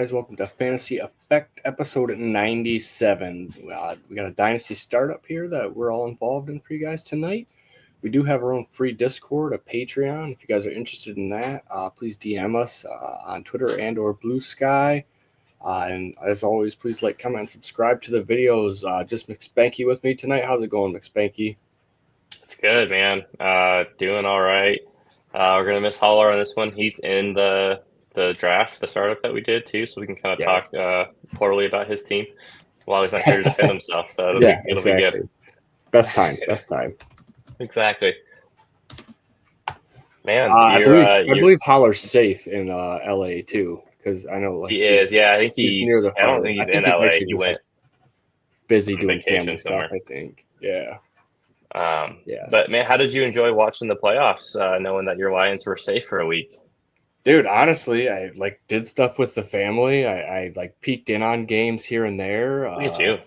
guys? Welcome to Fantasy Effect episode 97. We got a Dynasty Startup here that we're all involved in for you guys tonight. We do have our own free Discord, a Patreon. If you guys are interested in that, please DM us on Twitter and or Blue Sky. And as always, please like, comment, and subscribe to the videos. Just McSpanky with me tonight. How's it going, McSpanky? It's good, man. Doing all right. We're gonna miss Holler on this one. He's in the draft, the startup that we did too, so we can kind of talk poorly about his team while he's not here to defend himself. So it'll be good. Best time. Exactly. Man, I believe Holler's safe in LA too, because I know he is. Yeah, I think he's near the. I don't think he's in LA. He went busy doing family stuff, I think. Yeah. But man, how did you enjoy watching the playoffs, knowing that your Lions were safe for a week? Dude, honestly, I did stuff with the family. I peeked in on games here and there. Me too.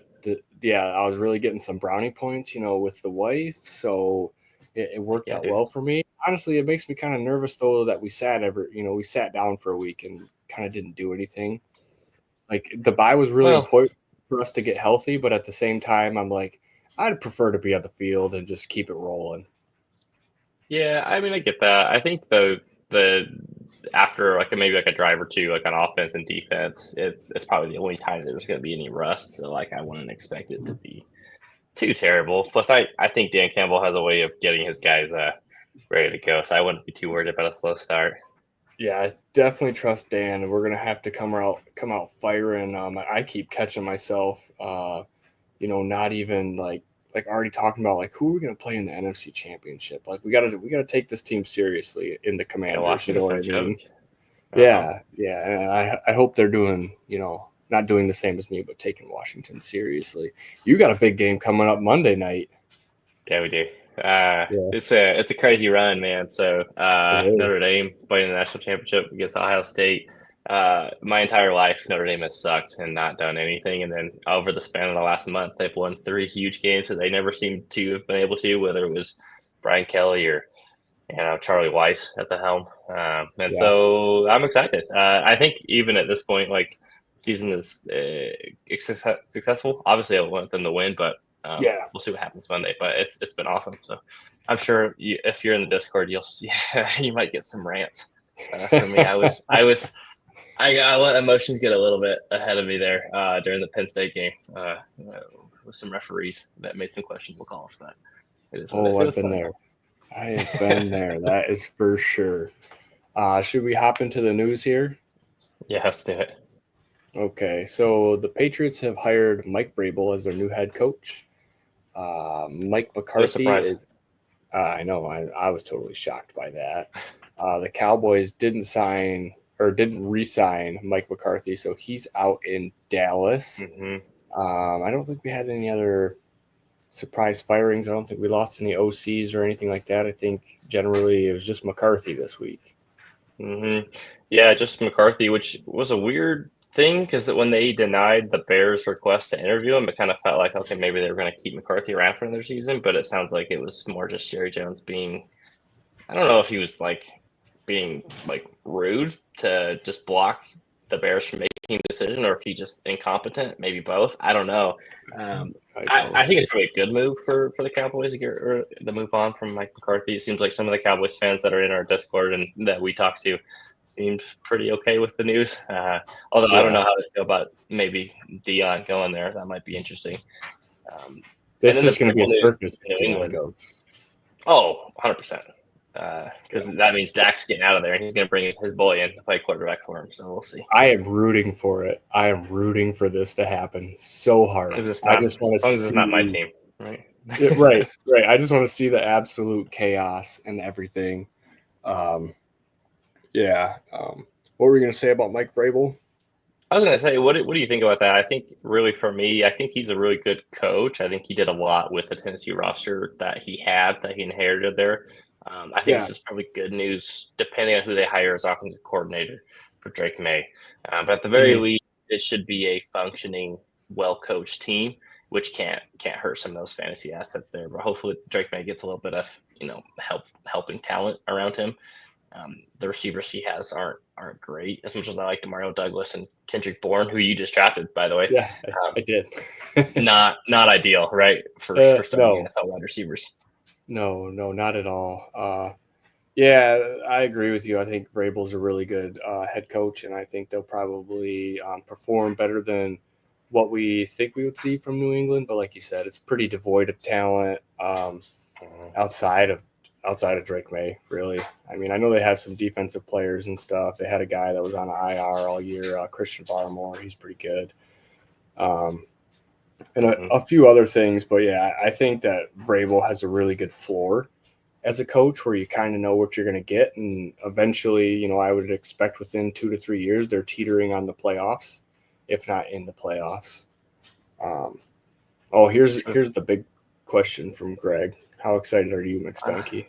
I was really getting some brownie points, with the wife, so it worked out well for me. Honestly, it makes me kind of nervous though that we sat down for a week and kind of didn't do anything. Like the bye was really important for us to get healthy, but at the same time, I'm like, I'd prefer to be on the field and just keep it rolling. Yeah, I mean, I get that. I think the after maybe a drive or two, on offense and defense, it's probably the only time there's going to be any rust. So I wouldn't expect it to be too terrible. Plus, I think Dan Campbell has a way of getting his guys ready to go. So I wouldn't be too worried about a slow start. Yeah, I definitely trust Dan. We're gonna have to come out firing. I keep catching myself, not even like already talking about who are we gonna play in the NFC Championship. We gotta take this team seriously in the Commanders. You know what I mean? Yeah, and I hope they're doing not doing the same as me, but taking Washington seriously. You got a big game coming up Monday night. Yeah, we do. It's a crazy run, man. So Notre Dame playing the national championship against Ohio State. My entire life, Notre Dame has sucked and not done anything. And then over the span of the last month, they've won 3 huge games that they never seem to have been able to, whether it was Brian Kelly or Charlie Weiss at the helm. So I'm excited. I think even at this point, season is successful. Obviously, I want them to win, but we'll see what happens Monday. But it's been awesome. So I'm sure if you're in the Discord, you'll see you might get some rants from me. I let emotions get a little bit ahead of me there during the Penn State game with some referees that made some questionable calls. But it is what I've been there. I have been there. That is for sure. Should we hop into the news here? Yeah, let's do it. Okay, so the Patriots have hired Mike Vrabel as their new head coach. Mike McCarthy is. I know. I was totally shocked by that. The Cowboys didn't re-sign Mike McCarthy, so he's out in Dallas. I don't think we had any other surprise firings. I don't think we lost any OCs or anything like that. I think generally it was just McCarthy this week. Yeah, just McCarthy, which was a weird thing because when they denied the Bears' request to interview him, it kind of felt like, okay, maybe they were going to keep McCarthy around for another season, but it sounds like it was more just Jerry Jones being, I don't know if he was being rude to just block the Bears from making a decision or if he just incompetent, maybe both. I don't know. I think it's probably a good move for the Cowboys to get the move on from Mike McCarthy. It seems like some of the Cowboys fans that are in our Discord and that we talk to seemed pretty okay with the news. Although I don't know how to feel about maybe Dion going there. That might be interesting. This is going to be a circus if Dion goes. Oh, 100%. Because that means Dak's getting out of there and he's going to bring his boy in to play quarterback for him. So we'll see. I am rooting for it. I am rooting for this to happen so hard. I just want to see. It's not my team, right? Right. I just want to see the absolute chaos and everything. What were we going to say about Mike Vrabel? I was going to say, what do you think about that? I think really for me, I think he's a really good coach. I think he did a lot with the Tennessee roster that he inherited there. I think this is probably good news, depending on who they hire as offensive coordinator for Drake May. But at the very least, it should be a functioning, well-coached team, which can't hurt some of those fantasy assets there. But hopefully, Drake May gets a little bit of helping talent around him. The receivers he has aren't aren't great. As much as I like Demario Douglas and Kendrick Bourne, who you just drafted, by the way. Yeah, I did. not ideal, right? For starting NFL wide receivers. No, not at all. Yeah, I agree with you. I think Vrabel's a really good head coach, and I think they'll probably perform better than what we think we would see from New England. But like you said, it's pretty devoid of talent outside of Drake May, really. I mean, I know they have some defensive players and stuff. They had a guy that was on IR all year, Christian Barmore. He's pretty good. And a few other things. But, yeah, I think that Vrabel has a really good floor as a coach where you kind of know what you're going to get. And eventually, I would expect within 2 to 3 years they're teetering on the playoffs, if not in the playoffs. Here's the big question from Greg. How excited are you, McSpanky?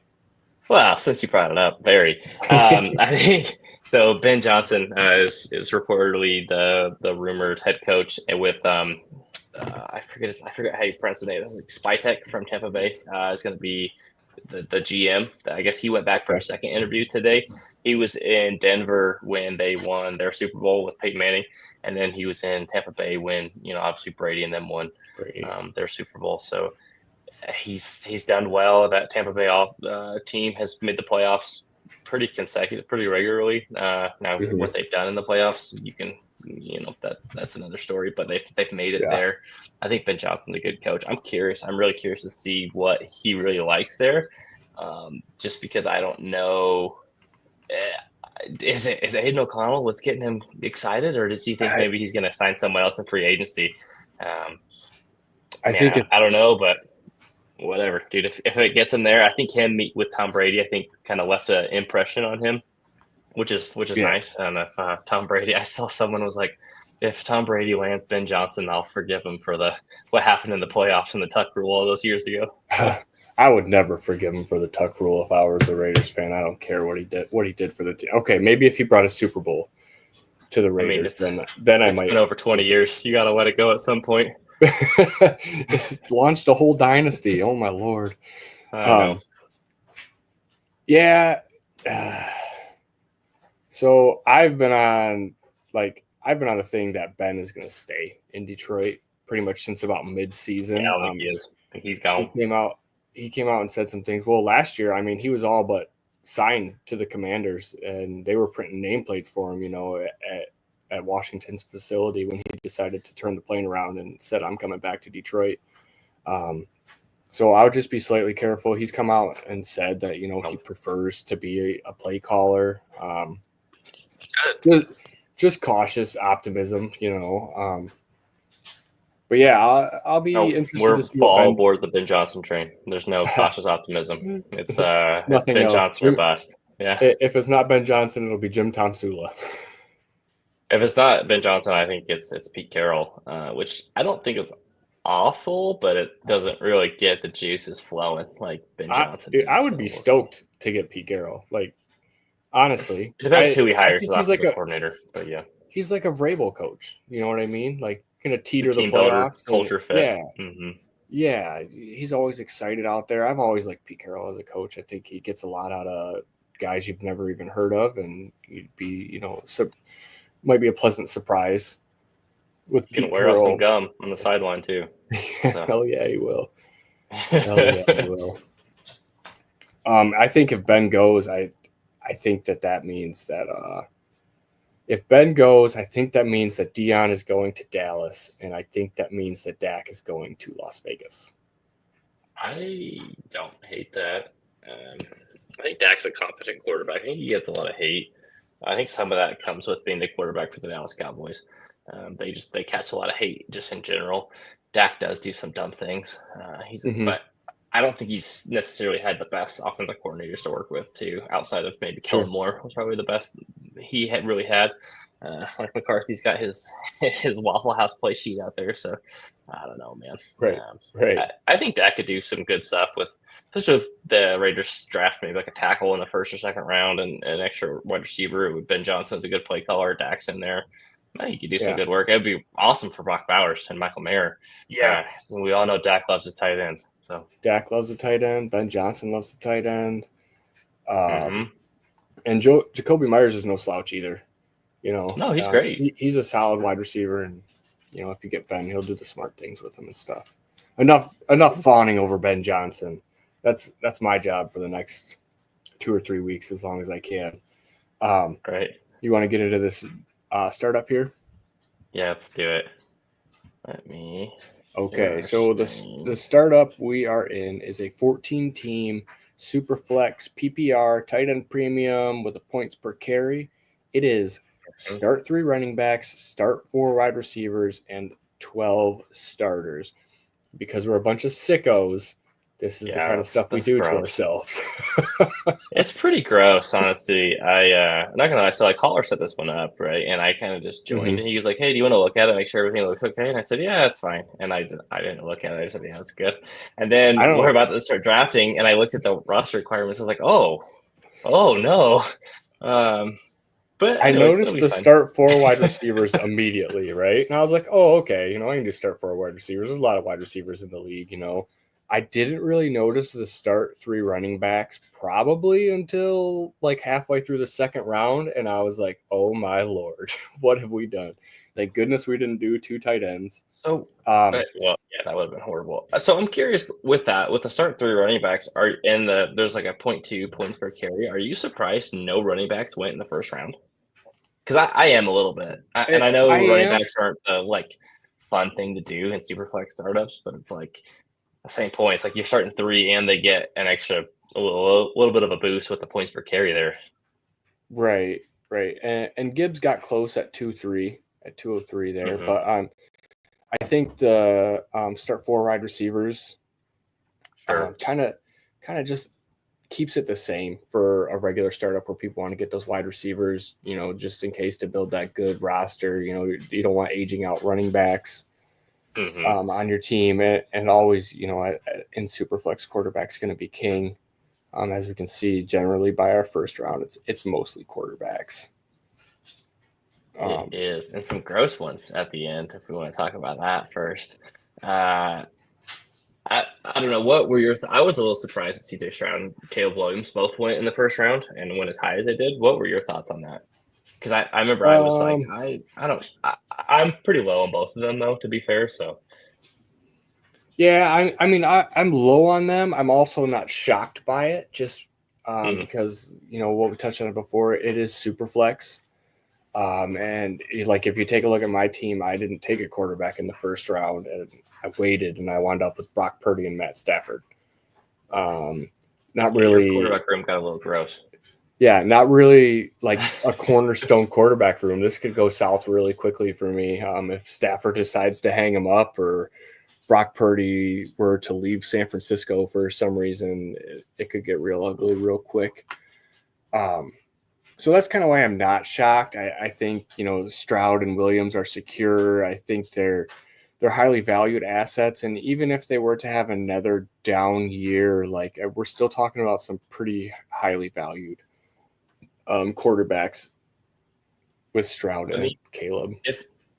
Well, since you brought it up, very. I think so. Ben Johnson is reportedly the rumored head coach with I forget how you pronounce the name. It's like Spytek from Tampa Bay is going to be the GM. I guess he went back for a second interview today. He was in Denver when they won their Super Bowl with Peyton Manning, and then he was in Tampa Bay when obviously Brady and them won their Super Bowl. So he's done well. That Tampa Bay team has made the playoffs pretty regularly. Now what they've done in the playoffs, you can that's another story. But they've made it there. I think Ben Johnson's a good coach. I'm really curious to see what he really likes there. Just because I don't know. Is it Aiden O'Connell what's getting him excited, or does he think maybe he's going to sign someone else in free agency? I don't know, but whatever, dude. If it gets him there, I think him meet with Tom Brady, I think kind of left an impression on him, which is nice. And if Tom Brady, I saw someone was like, if Tom Brady lands Ben Johnson, I'll forgive him for what happened in the playoffs and the tuck rule all those years ago. I would never forgive him for the tuck rule if I was a Raiders fan. I don't care what he did for the team. Okay, maybe if he brought a Super Bowl to the Raiders, then I might. It's been over 20 years. You got to let it go at some point. Launched a whole dynasty. Oh my Lord. Yeah. So I've been on the thing that Ben is going to stay in Detroit pretty much since about mid-season. Yeah, I think he is. I think he's gone. He came out and said some things. Well, last year, I mean, he was all but signed to the Commanders, and they were printing nameplates for him, at Washington's facility when he decided to turn the plane around and said, I'm coming back to Detroit. So I would just be slightly careful. He's come out and said that, he prefers to be a play caller. Just cautious optimism, But yeah, I'll be interested to see. We're all aboard the Ben Johnson train. There's no cautious optimism. It's nothing Ben else. Johnson or bust. Yeah. If it's not Ben Johnson, it'll be Jim Tomsula. If it's not Ben Johnson, I think it's Pete Carroll, which I don't think is awful, but it doesn't really get the juices flowing like Ben Johnson. I would be stoked to get Pete Carroll. Like, honestly, it depends who he hires as a coordinator. But yeah, he's like a Vrabel coach. You know what I mean? Like, gonna teeter the playoffs, culture fit. Yeah, yeah. He's always excited out there. I've always liked Pete Carroll as a coach. I think he gets a lot out of guys you've never even heard of, and you'd be, might be a pleasant surprise. With Pete wear out some gum on the sideline too. So. Hell yeah, he will. Hell yeah, he will. I think if Ben goes, I think that means that if Ben goes, I think that means that Dion is going to Dallas, and I think that means that Dak is going to Las Vegas. I don't hate that. I think Dak's a competent quarterback. I think he gets a lot of hate. I think some of that comes with being the quarterback for the Dallas Cowboys. They catch a lot of hate just in general. Dak does do some dumb things. But I don't think he's necessarily had the best offensive coordinators to work with too, outside of maybe Kellen Moore was probably the best he had really had. Like McCarthy's got his Waffle House play sheet out there, so I don't know, man. Right. I think Dak could do some good stuff especially with the Raiders draft maybe like a tackle in the first or second round and an extra wide receiver. With Ben Johnson's a good play caller, Dak's in there. You could do some good work. It'd be awesome for Brock Bowers and Michael Mayer. Yeah. We all know Dak loves his tight ends. So Dak loves the tight end. Ben Johnson loves the tight end. And Jacoby Myers is no slouch either. No, he's great. He's a solid wide receiver, and if you get Ben, he'll do the smart things with him and stuff. Enough fawning over Ben Johnson. That's my job for the next 2 or 3 weeks, as long as I can. Right. You want to get into this startup here? Yeah, let's do it. Let me. Okay, so the startup we are in is a 14-team Superflex PPR tight end premium with a points per carry. It is start 3 running backs, start 4 wide receivers, and 12 starters. Because we're a bunch of sickos, this is the kind of stuff we do to ourselves. It's pretty gross, honestly. I'm not gonna lie. So Caller set this one up, right? And I kind of just joined. And he was like, "Hey, do you want to look at it, make sure everything looks okay?" And I said, "Yeah, that's fine." And I didn't look at it. I said, "Yeah, that's good." And then we're about to start drafting, and I looked at the roster requirements. I was like, "Oh no." But I noticed the start 4 wide receivers immediately, right? And I was like, "Oh, okay. I can just start 4 wide receivers. There's a lot of wide receivers in the league, I didn't really notice the start 3 running backs probably until like halfway through the second round. And I was like, oh my Lord, what have we done? Thank goodness we didn't do 2 tight ends. So, well, yeah, that would have been horrible. So I'm curious with the start 3 running backs there's like a 0.2 points per carry. Are you surprised no running backs went in the first round? Because I am a little bit. And I know running backs aren't the like fun thing to do in Superflex startups, but it's like, the same points, like you're starting 3 and they get an extra a little bit of a boost with the points per carry there. Right. And Gibbs got close at 2-3 at 203 there, but I think the start 4 wide receivers kind of just keeps it the same for a regular startup where people want to get those wide receivers, just in case to build that good roster. You don't want aging out running backs. On your team, and always, in Superflex, quarterback's going to be king. As we can see, generally by our first round, it's mostly quarterbacks. It is, and some gross ones at the end. If we want to talk about that first, I don't know, what were your? I was a little surprised that C.J. Stroud and Caleb Williams both went in the first round and went as high as they did. What were your thoughts on that? Because I remember I was like, I'm pretty low on both of them though, to be fair. So. Yeah, I'm low on them. I'm also not shocked by it, just because what we touched on before. It is super flex, and like if you take a look at my team, I didn't take a quarterback in the first round, and I waited, and I wound up with Brock Purdy and Matt Stafford. Not really. Your quarterback room got a little gross. Yeah, not really like a cornerstone quarterback room. This could go south really quickly for me if Stafford decides to hang him up, or Brock Purdy were to leave San Francisco for some reason. It could get real ugly real quick. So that's kind of why I'm not shocked. I think Stroud and Williams are secure. I think they're highly valued assets, and even if they were to have another down year, like we're still talking about some pretty highly valued quarterbacks with Stroud and Caleb.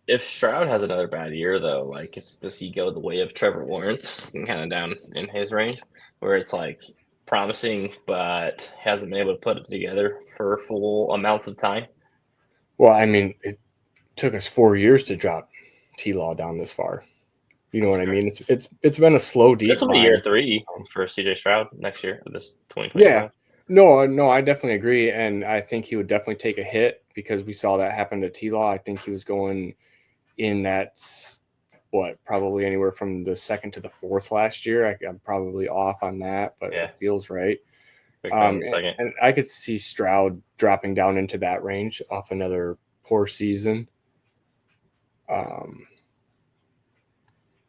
If Stroud has another bad year, though, like, does he go the way of Trevor Lawrence, kind of down in his range, where it's like promising but hasn't been able to put it together for full amounts of time? Well, it took us 4 years to drop T-Law down this far. You know what I mean? It's been a slow decline. This will be year 3 for C.J. Stroud next year, this 2025. Yeah. No, I definitely agree, and I think he would definitely take a hit because we saw that happen to T-Law. I think he was going in that, probably anywhere from the 2nd to the 4th last year. I'm probably off on that, but it feels right. And I could see Stroud dropping down into that range off another poor season. I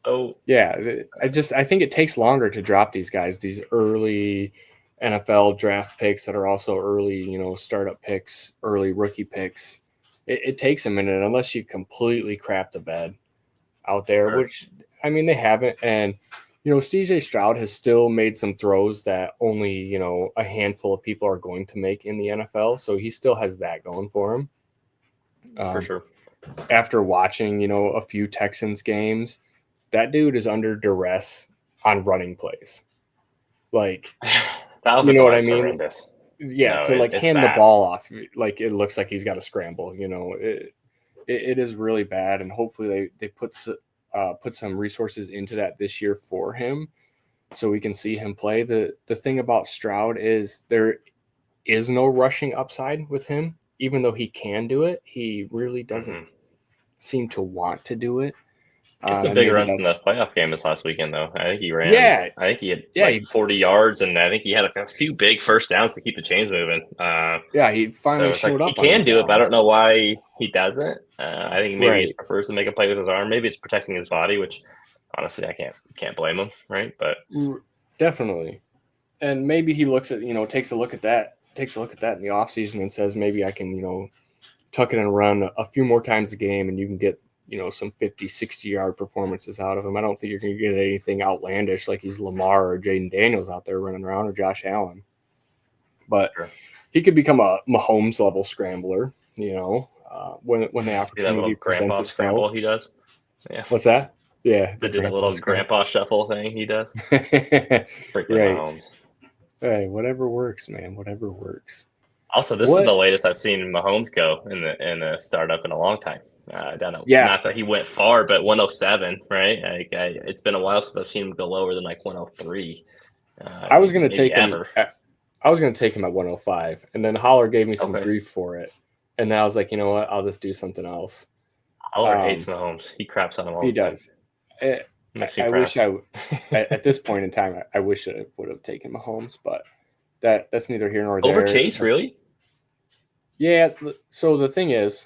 think it takes longer to drop these guys, these early NFL draft picks that are also early, startup picks, early rookie picks. It takes a minute unless you completely crap the bed out there, which they haven't. And CJ Stroud has still made some throws that only a handful of people are going to make in the NFL, so he still has that going for him. For sure. After watching a few Texans games, that dude is under duress on running plays. Like, you know what I mean? Horrendous. Yeah, No, to like it's hand the bad. ball off, like it looks like he's got to scramble. It is really bad, and hopefully they put some resources into that this year for him, so we can see him play. The thing about Stroud is there is no rushing upside with him, even though he can do it. He really doesn't seem to want to do it. He had some And big maybe runs in the that's playoff game this last weekend, though. I think he ran. yeah, I think he had yeah, like 40 yards, and I think he had a few big first downs to keep the chains moving. yeah. He So finally it's like showed he up on can those do it, but I downs. don't know why he doesn't. I think maybe he Right, just prefers to make a play with his arm. Maybe it's protecting his body, which honestly I can't blame him, right? But definitely. And maybe he looks at takes a look at that in the offseason and says maybe I can tuck it and run a few more times a game, and you can get some 50-60 yard performances out of him. I don't think you're going to get anything outlandish like he's Lamar or Jaden Daniels out there running around, or Josh Allen, but sure. he could become a Mahomes level scrambler, when the Do that little opportunity presents grandpa itself. scramble he does. Yeah. What's that? Yeah, the To do that grandpa little scramble. grandpa shuffle thing he does. Freaking Right. Mahomes. Hey, whatever works, man. Whatever works. Also, this is the What? latest I've seen Mahomes go in the startup in a long time. I don't know, Yeah, not that he went far, but 107, right? It's been a while since I've seen him go lower than like 103. I was gonna Maybe take him. ever. I was gonna take him at 105, and then Holler gave me some Okay. grief for it, and then I was like, you know what? I'll just do something else. Holler hates Mahomes. He craps on him all He the time. does. I, Makes me I proud. wish at this point in time, I wish I would have taken Mahomes, but that's neither here nor Over there. Chase, really? Yeah. So the thing is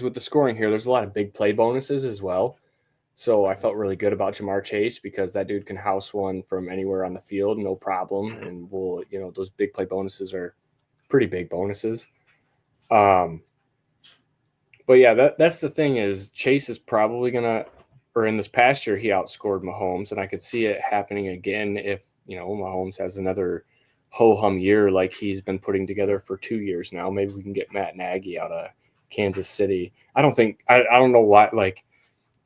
with the scoring here, there's a lot of big play bonuses as well. So I felt really good about Jamar Chase because that dude can house one from anywhere on the field, no problem. Mm-hmm. And those big play bonuses are pretty big bonuses. But yeah, that's the thing is Chase is probably gonna, or in this past year he outscored Mahomes, and I could see it happening again if Mahomes has another ho hum year like he's been putting together for 2 years now. Maybe we can get Matt Nagy out of Kansas City. I don't know why. Like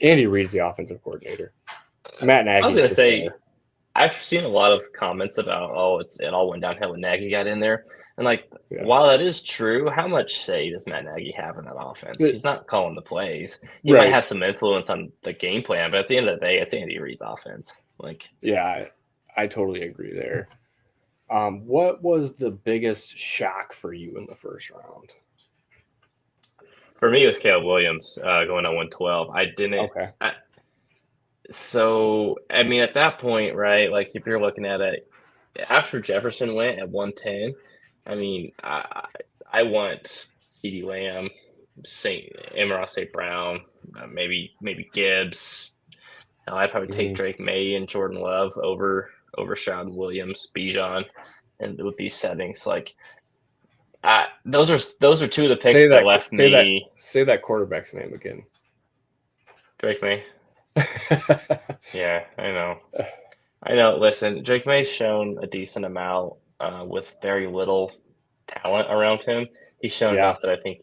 Andy Reid's the offensive coordinator. Matt I was Nagy's gonna just say there. I've seen a lot of comments about it all went downhill when Nagy got in there, and like Yeah. while that is true, how much say does Matt Nagy have in that offense? But, He's not calling the plays. He might right. have some influence on the game plan, but at the end of the day, it's Andy Reid's offense. Like, Yeah, I totally agree there. What was the biggest shock for you in the first round? for me, it was Caleb Williams going on 112. I didn't. Okay. So I mean, at that point, right? Like, if you're looking at it after Jefferson went at 110, I mean, I want CeeDee Lamb, Amon St. Brown, maybe Gibbs. I'd probably take Drake May and Jordan Love over Stroud and Williams, Bijan, and with these settings, like those are two of the picks that left me. Say that quarterback's name again. Drake May. Yeah, I know. Listen, Drake May's shown a decent amount with very little talent around him. He's shown enough that I think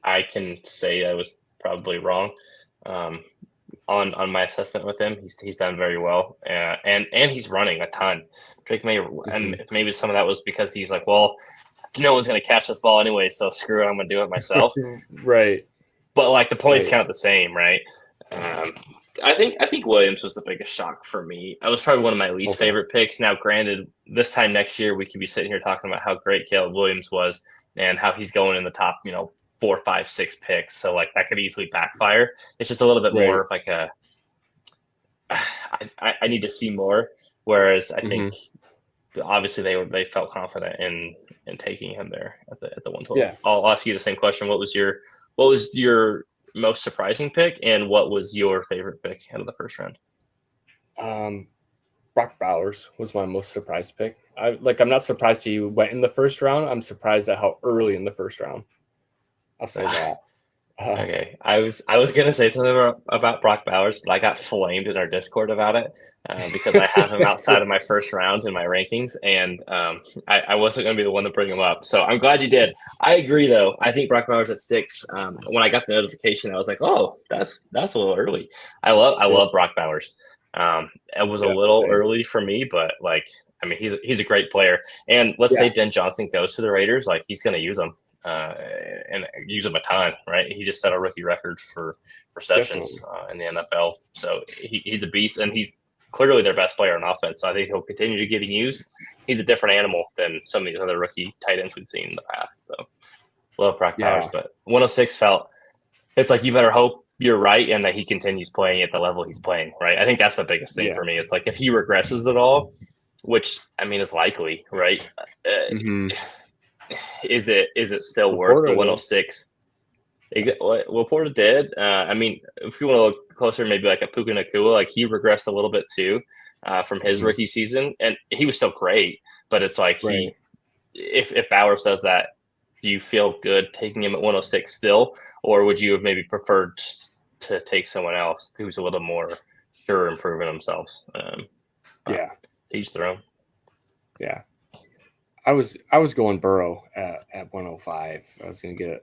I can say I was probably wrong on my assessment with him. He's done very well, and he's running a ton. Drake May, and maybe some of that was because he's like, well, no one's going to catch this ball anyway, so screw it, I'm going to do it myself. Right. But like the points count the same, right? I think Williams was the biggest shock for me. I was probably one of my least favorite picks. Now, granted, this time next year we could be sitting here talking about how great Caleb Williams was and how he's going in the top, 4, 5, 6 picks. So like that could easily backfire. It's just a little bit more of like I need to see more. Whereas I think obviously they felt confident in taking him there at the 112. Yeah. I'll ask you the same question. What was your most surprising pick, and what was your favorite pick out of the first round? Brock Bowers was my most surprised pick. I'm not surprised he went in the first round. I'm surprised at how early in the first round. I'll say that. Okay, I was gonna say something about Brock Bowers, but I got flamed in our Discord about it because I have him outside of my first round in my rankings, and I wasn't gonna be the one to bring him up. So I'm glad you did. I agree, though. I think Brock Bowers at 6. When I got the notification, I was like, "Oh, that's a little early." I love Brock Bowers. It was a little early for me, but like I mean, he's a great player. And let's say Ben Johnson goes to the Raiders, like he's going to use him and use him a ton, right? He just set a rookie record for receptions in the NFL. So he's a beast, and he's clearly their best player on offense. So I think he'll continue to get used. He's a different animal than some of these other rookie tight ends we've seen in the past. So love Brock Powers, but 106 felt it's like you better hope you're right and that he continues playing at the level he's playing, right? I think that's the biggest thing for me. It's like if he regresses at all, which I mean is likely, right? Is it still worth the 106? What Laporta did. I mean, if you want to look closer, maybe like a Puka Nacua, like he regressed a little bit too from his rookie season, and he was still great. But it's like if Bowers does that, do you feel good taking him at 106 still, or would you have maybe preferred to take someone else who's a little more sure in proving themselves? Each their own. Yeah. I was going Burrow at 105. I was going to get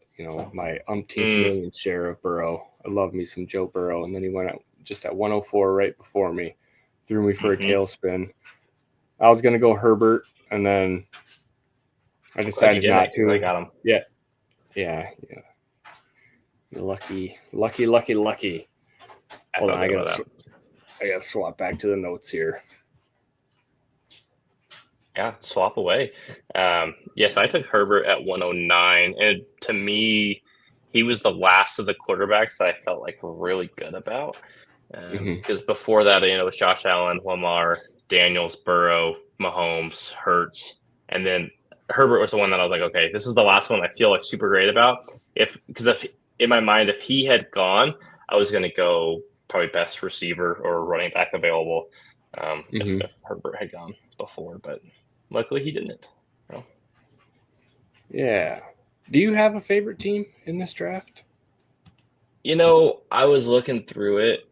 my umpteenth million share of Burrow. I love me some Joe Burrow, and then he went out just at 104 right before me, threw me for a tailspin. I was going to go Herbert, and then I decided not to. I got him. Yeah. Lucky. Hold on, I gotta swap back to the notes here. Yeah, swap away. Yes, I took Herbert at 109, and to me, he was the last of the quarterbacks that I felt like really good about. Because before that, it was Josh Allen, Lamar, Daniels, Burrow, Mahomes, Hurts, and then Herbert was the one that I was like, okay, this is the last one I feel like super great about. Because in my mind, if he had gone, I was going to go probably best receiver or running back available if Herbert had gone before, but luckily he didn't. So. Yeah. Do you have a favorite team in this draft? I was looking through it.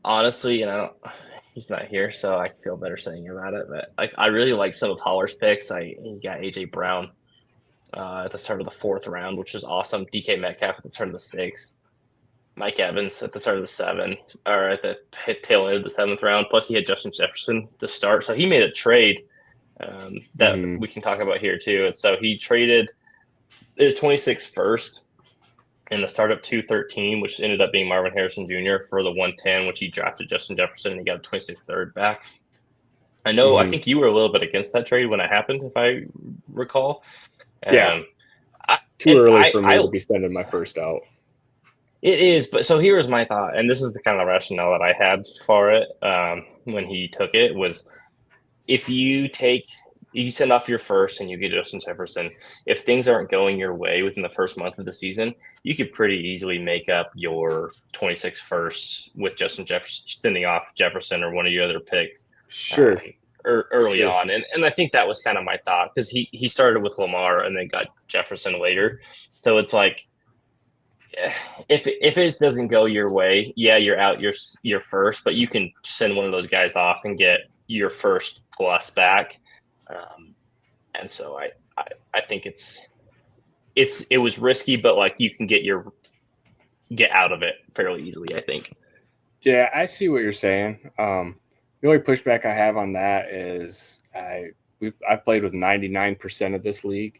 Honestly, he's not here, so I feel better saying about it. But I really like some of Holler's picks. He got AJ Brown at the start of the 4th round, which was awesome. DK Metcalf at the start of the 6th. Mike Evans at the start of the 7th, or at the tail end of the 7th round. Plus, he had Justin Jefferson to start, so he made a trade that we can talk about here too. And so he traded his 26th first in the startup 213, which ended up being Marvin Harrison Jr. for the 110, which he drafted Justin Jefferson, and he got a 26th third back. I know. I think you were a little bit against that trade when it happened, if I recall. Too early for me to be spending my first out. It is, but so here was my thought, and this is the kind of rationale that I had for it when he took it, was if you send off your first and you get Justin Jefferson, if things aren't going your way within the first month of the season, you could pretty easily make up your 26 firsts with Justin Jefferson, sending off Jefferson or one of your other picks. Sure. Early on. And I think that was kind of my thought, because he started with Lamar and then got Jefferson later. So it's like, if it doesn't go your way, you're out your first, but you can send one of those guys off and get your first plus back. And so I think it was risky, but like you can get out of it fairly easily, I think. Yeah, I see what you're saying. The only pushback I have on that is I've played with 99% of this league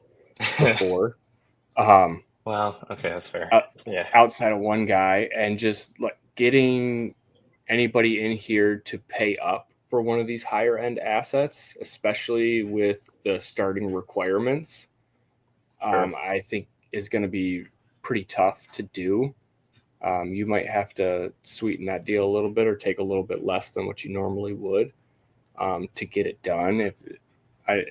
before. Wow. Okay, that's fair. Outside of one guy, and just like getting anybody in here to pay up for one of these higher end assets, especially with the starting requirements, I think is going to be pretty tough to do. You might have to sweeten that deal a little bit or take a little bit less than what you normally would to get it done. I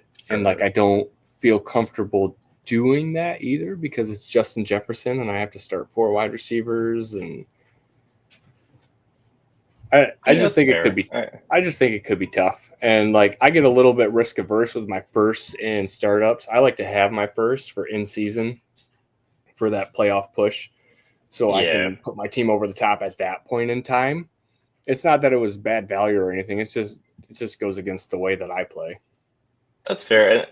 don't feel comfortable doing that either, because it's Justin Jefferson and I have to start 4 wide receivers, and I just think it could be tough. And like I get a little bit risk averse with my firsts in startups. I like to have my first for in season for that playoff push, so I can put my team over the top at that point in time. It's not that it was bad value or anything. It just goes against the way that I play. That's fair.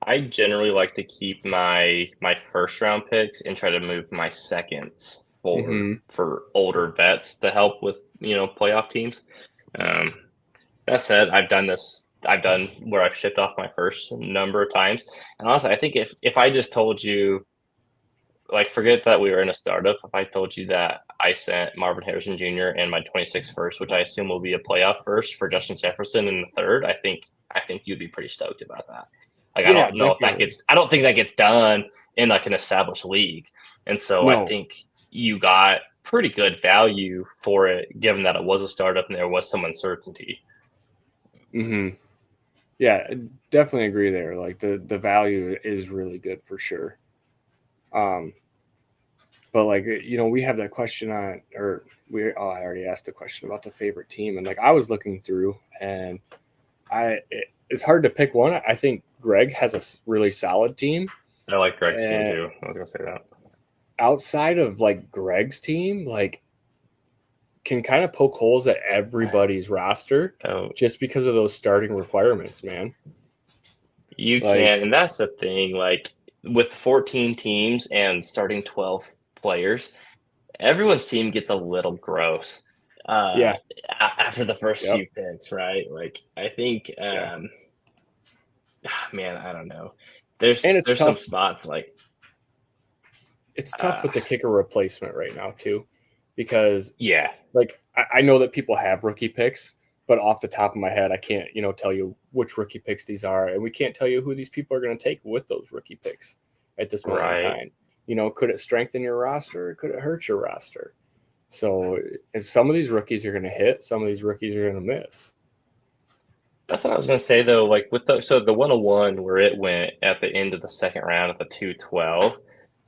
I generally like to keep my first round picks and try to move my second forward for older vets to help with playoff teams. That said, I've done this I've done where I've shipped off my first number of times. And honestly, I think if I just told you, like, forget that we were in a startup, if I told you that I sent Marvin Harrison Jr. and my 26th first, which I assume will be a playoff first for Justin Jefferson in the third, I think you'd be pretty stoked about that. Like, I don't know if that gets, I don't think that gets done in like an established league. And so I think you got pretty good value for it, given that it was a startup and there was some uncertainty. Mm-hmm. Yeah, definitely agree there. Like the value is really good for sure. But like, you know, we have that question on, or I already asked the question about the favorite team, and like I was looking through, and it's hard to pick one. I think Greg has a really solid team. I like Greg's team too. I was gonna say that. Outside of like Greg's team, like can kind of poke holes at everybody's roster just because of those starting requirements, man. You can, and that's the thing. Like with 14 teams and starting 12 players, everyone's team gets a little gross. After the first few picks, right? Like I think, man, I don't know. There's some spots like it's tough with the kicker replacement right now too, because like I know that people have rookie picks, but off the top of my head, I can't tell you which rookie picks these are, and we can't tell you who these people are going to take with those rookie picks at this moment in time. Could it strengthen your roster? Or could it hurt your roster? So, and some of these rookies are going to hit, some of these rookies are going to miss. That's what I was going to say though. Like with the 101 where it went at the end of the second round at the 212.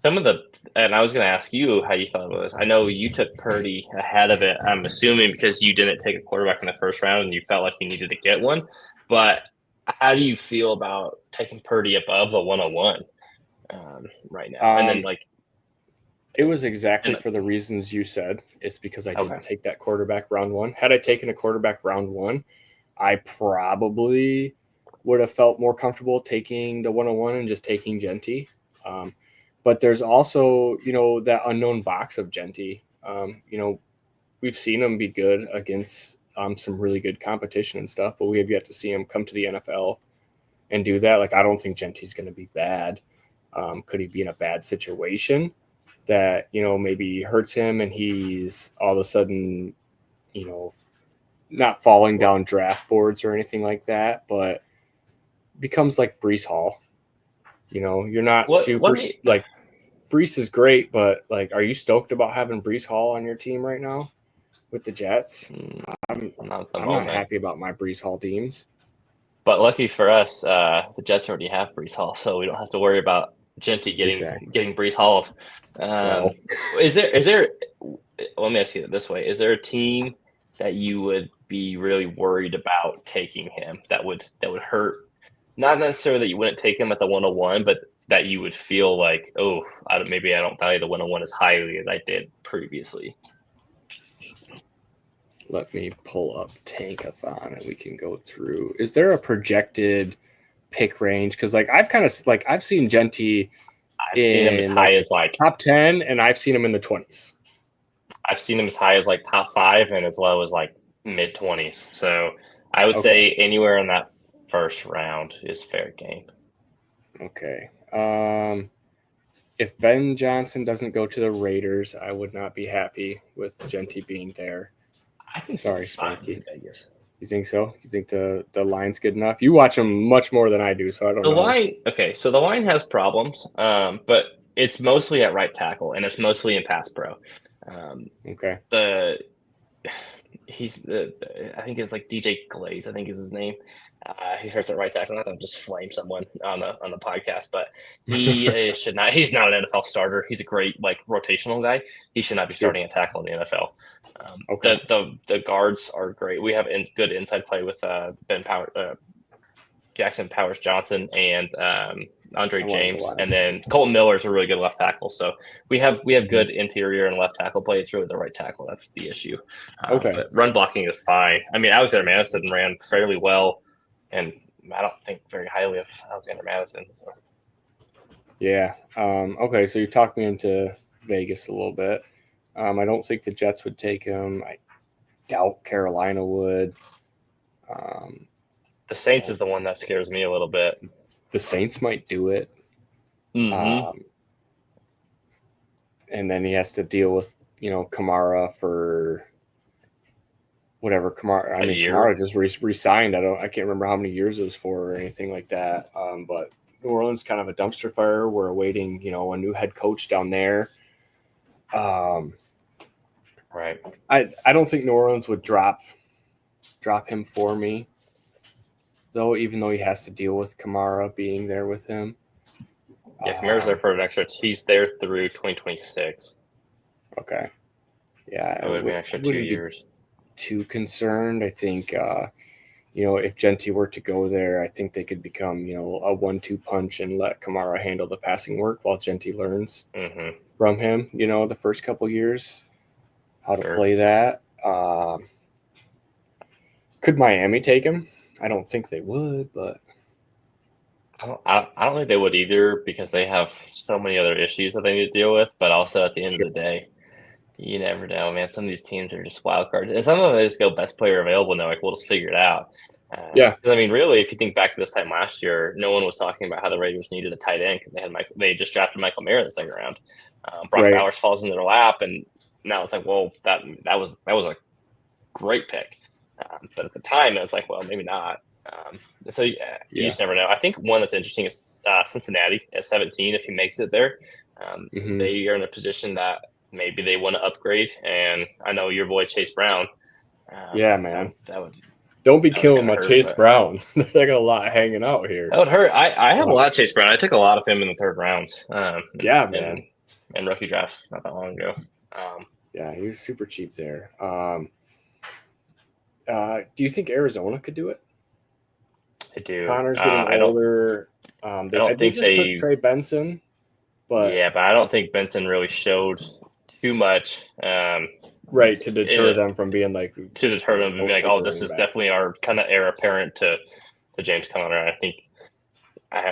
And I was going to ask you how you thought about this. I know you took Purdy ahead of it. I'm assuming because you didn't take a quarterback in the first round and you felt like you needed to get one. But how do you feel about taking Purdy above the 101 right now? And then it was exactly for the reasons you said. It's because I didn't take that quarterback round one. Had I taken a quarterback round one, I probably would have felt more comfortable taking the 101 and just taking Genty. But there's also, that unknown box of Genty. We've seen him be good against some really good competition and stuff, but we have yet to see him come to the NFL and do that. Like, I don't think Genty's going to be bad. Could he be in a bad situation that, maybe hurts him and he's all of a sudden, not falling down draft boards or anything like that, but becomes like Breece Hall. You're not like Breece is great, but like, are you stoked about having Breece Hall on your team right now with the Jets? I'm not happy about my Breece Hall teams. But lucky for us, the Jets already have Breece Hall, so we don't have to worry about Genty getting Breece Hall. Is there? Let me ask you this way: is there a team that you would be really worried about taking him that would hurt? Not necessarily that you wouldn't take him at the 101, but that you would feel like, oh, maybe I don't value the 101 as highly as I did previously. Let me pull up Tankathon and we can go through. Is there a projected pick range? Because like I've seen Genty. I've seen him as high as like top 10, and I've seen him in the 20s. I've seen him as high as like top 5 and as low as like mid 20s. So I would say anywhere in that first round is fair game. Okay. If Ben Johnson doesn't go to the Raiders, I would not be happy with Genty being there. I think sorry, Sparky. You think so? You think the line's good enough? You watch them much more than I do, so I don't know. The line, so the line has problems, but it's mostly at right tackle and it's mostly in pass pro. I think it's like DJ Glaze, I think is his name. He starts at right tackle. Not to just flame someone on the podcast, but he should not. He's not an NFL starter. He's a great rotational guy. He should not be starting at tackle in the NFL. The guards are great. We have good inside play with Jackson Powers Johnson and Andre James, and then Colton Miller is a really good left tackle. So we have good interior and left tackle play. It's really the right tackle that's the issue. But run blocking is fine. I mean, Alexander Madison ran fairly well, and I don't think very highly of Alexander Madison. So. Yeah. Okay. So you talked me into Vegas a little bit. I don't think the Jets would take him. I doubt Carolina would. The Saints is the one that scares me a little bit. The Saints might do it. Mm-hmm. And then he has to deal with, Kamara for whatever. Kamara just re-signed. I can't remember how many years it was for or anything like that. But New Orleans kind of a dumpster fire. We're awaiting, a new head coach down there. Right. I don't think New Orleans would drop him for me, though, even though he has to deal with Kamara being there with him. Yeah, Kamara's there for an extra. He's there through 2026. Okay. Yeah, it would be an extra 2 years. Too concerned. I think, if Genti were to go there, I think they could become, a 1-2 punch and let Kamara handle the passing work while Genti learns from him, the first couple years, how to play that. Could Miami take him? I don't think they would, but I don't think they would either, because they have so many other issues that they need to deal with. But also at the end of the day, you never know, man. Some of these teams are just wild cards, and some of them they just go best player available. And they're like, we'll just figure it out. Yeah. I mean, really, if you think back to this time last year, no one was talking about how the Raiders needed a tight end because they just drafted Michael Mayer in the second round. Brock Bowers falls in their lap, and now it's like, well, that was a great pick. But at the time, it was like, well, maybe not. So you just never know. I think one that's interesting is Cincinnati at 17. If he makes it there, they are in a position that maybe they want to upgrade. And I know your boy Chase Brown. Yeah, man. That would. Don't be killing my Chase Brown. They got a lot hanging out here. That would hurt. I have a lot of Chase Brown. I took a lot of him in the third round. Man. And rookie drafts not that long ago. Yeah, he was super cheap there. Do you think Arizona could do it? I do. Connor's getting older. They just took Trey Benson. But I don't think Benson really showed too much. Right, to deter them from being like... To deter them from being like, oh, this is definitely our kind of heir apparent to James Conner. I think...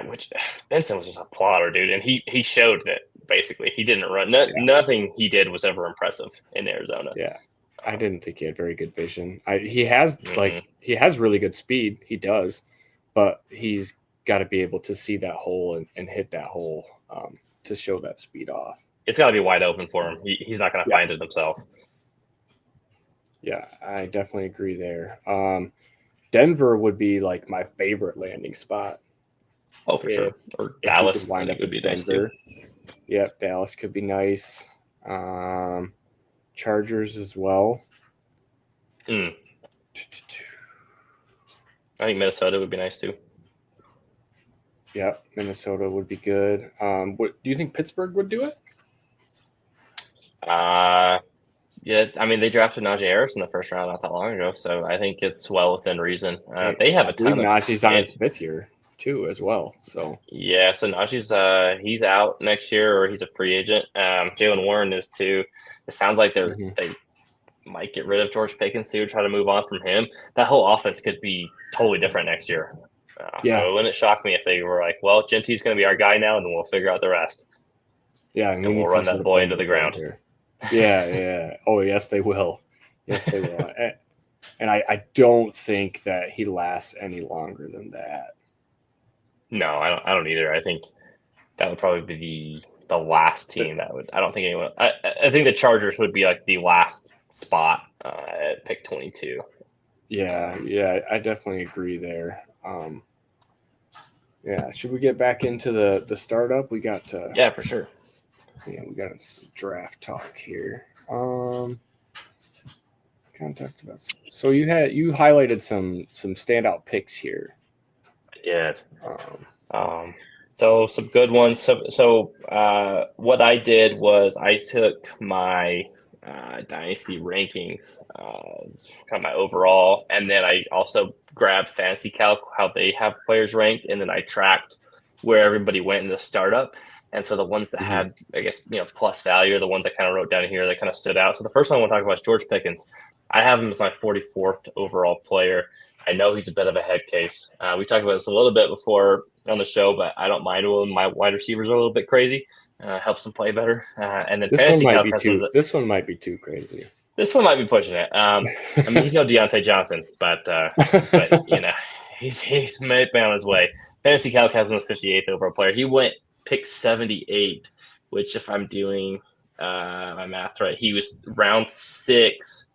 which Benson was just a plotter, dude. And he showed that, basically. He didn't run. Nothing he did was ever impressive in Arizona. Yeah. I didn't think he had very good vision. He has really good speed. He does. But he's got to be able to see that hole and hit that hole to show that speed off. It's got to be wide open for him. He's not going to find it himself. Yeah, I definitely agree there. Denver would be like my favorite landing spot. Oh, for sure. Or Dallas would be nice too. Yep, Dallas could be nice. Chargers as well. I think Minnesota would be nice too. Yeah, Minnesota would be good. Do you think Pittsburgh would do it? Yeah, I mean, they drafted Najee Harris in the first round not that long ago, so I think it's well within reason. They have a ton of Najee's on his fifth year too, as well. So yeah, so Najee's he's out next year, or he's a free agent. Jalen Warren is too. It sounds like they might get rid of George Pickens too, try to move on from him. That whole offense could be totally different next year. So it wouldn't shock me if they were like, well, Genti's going to be our guy now, and then we'll figure out the rest. Yeah, and we'll run that boy into the ground. Yeah. Oh, yes, they will. Yes, they will. And I don't think that he lasts any longer than that. No, I don't either. I think that would probably be the last team that would. I don't think anyone. I think the Chargers would be like the last spot at pick 22. Yeah, I definitely agree there. Should we get back into the startup? We got to. For sure. Yeah, we got some draft talk here. Kind of talked about. So you highlighted some standout picks here. I did. So some good ones. So what I did was I took my Dynasty rankings, kind of my overall, and then I also grabbed Fantasy Calc, how they have players ranked, and then I tracked where everybody went in the startup. And so the ones that had, I guess, plus value are the ones I kind of wrote down here that kind of stood out. So the first one I want to talk about is George Pickens. I have him as my 44th overall player. I know he's a bit of a head case. We talked about this a little bit before on the show, but I don't mind when my wide receivers are a little bit crazy. Helps them play better. And then this one might be too crazy. This one might be pushing it. I mean, he's no Deontay Johnson, but he's been on his way. Fantasy Calc has him the 58th overall player. He went pick 78, which if I'm doing my math right, he was round 6,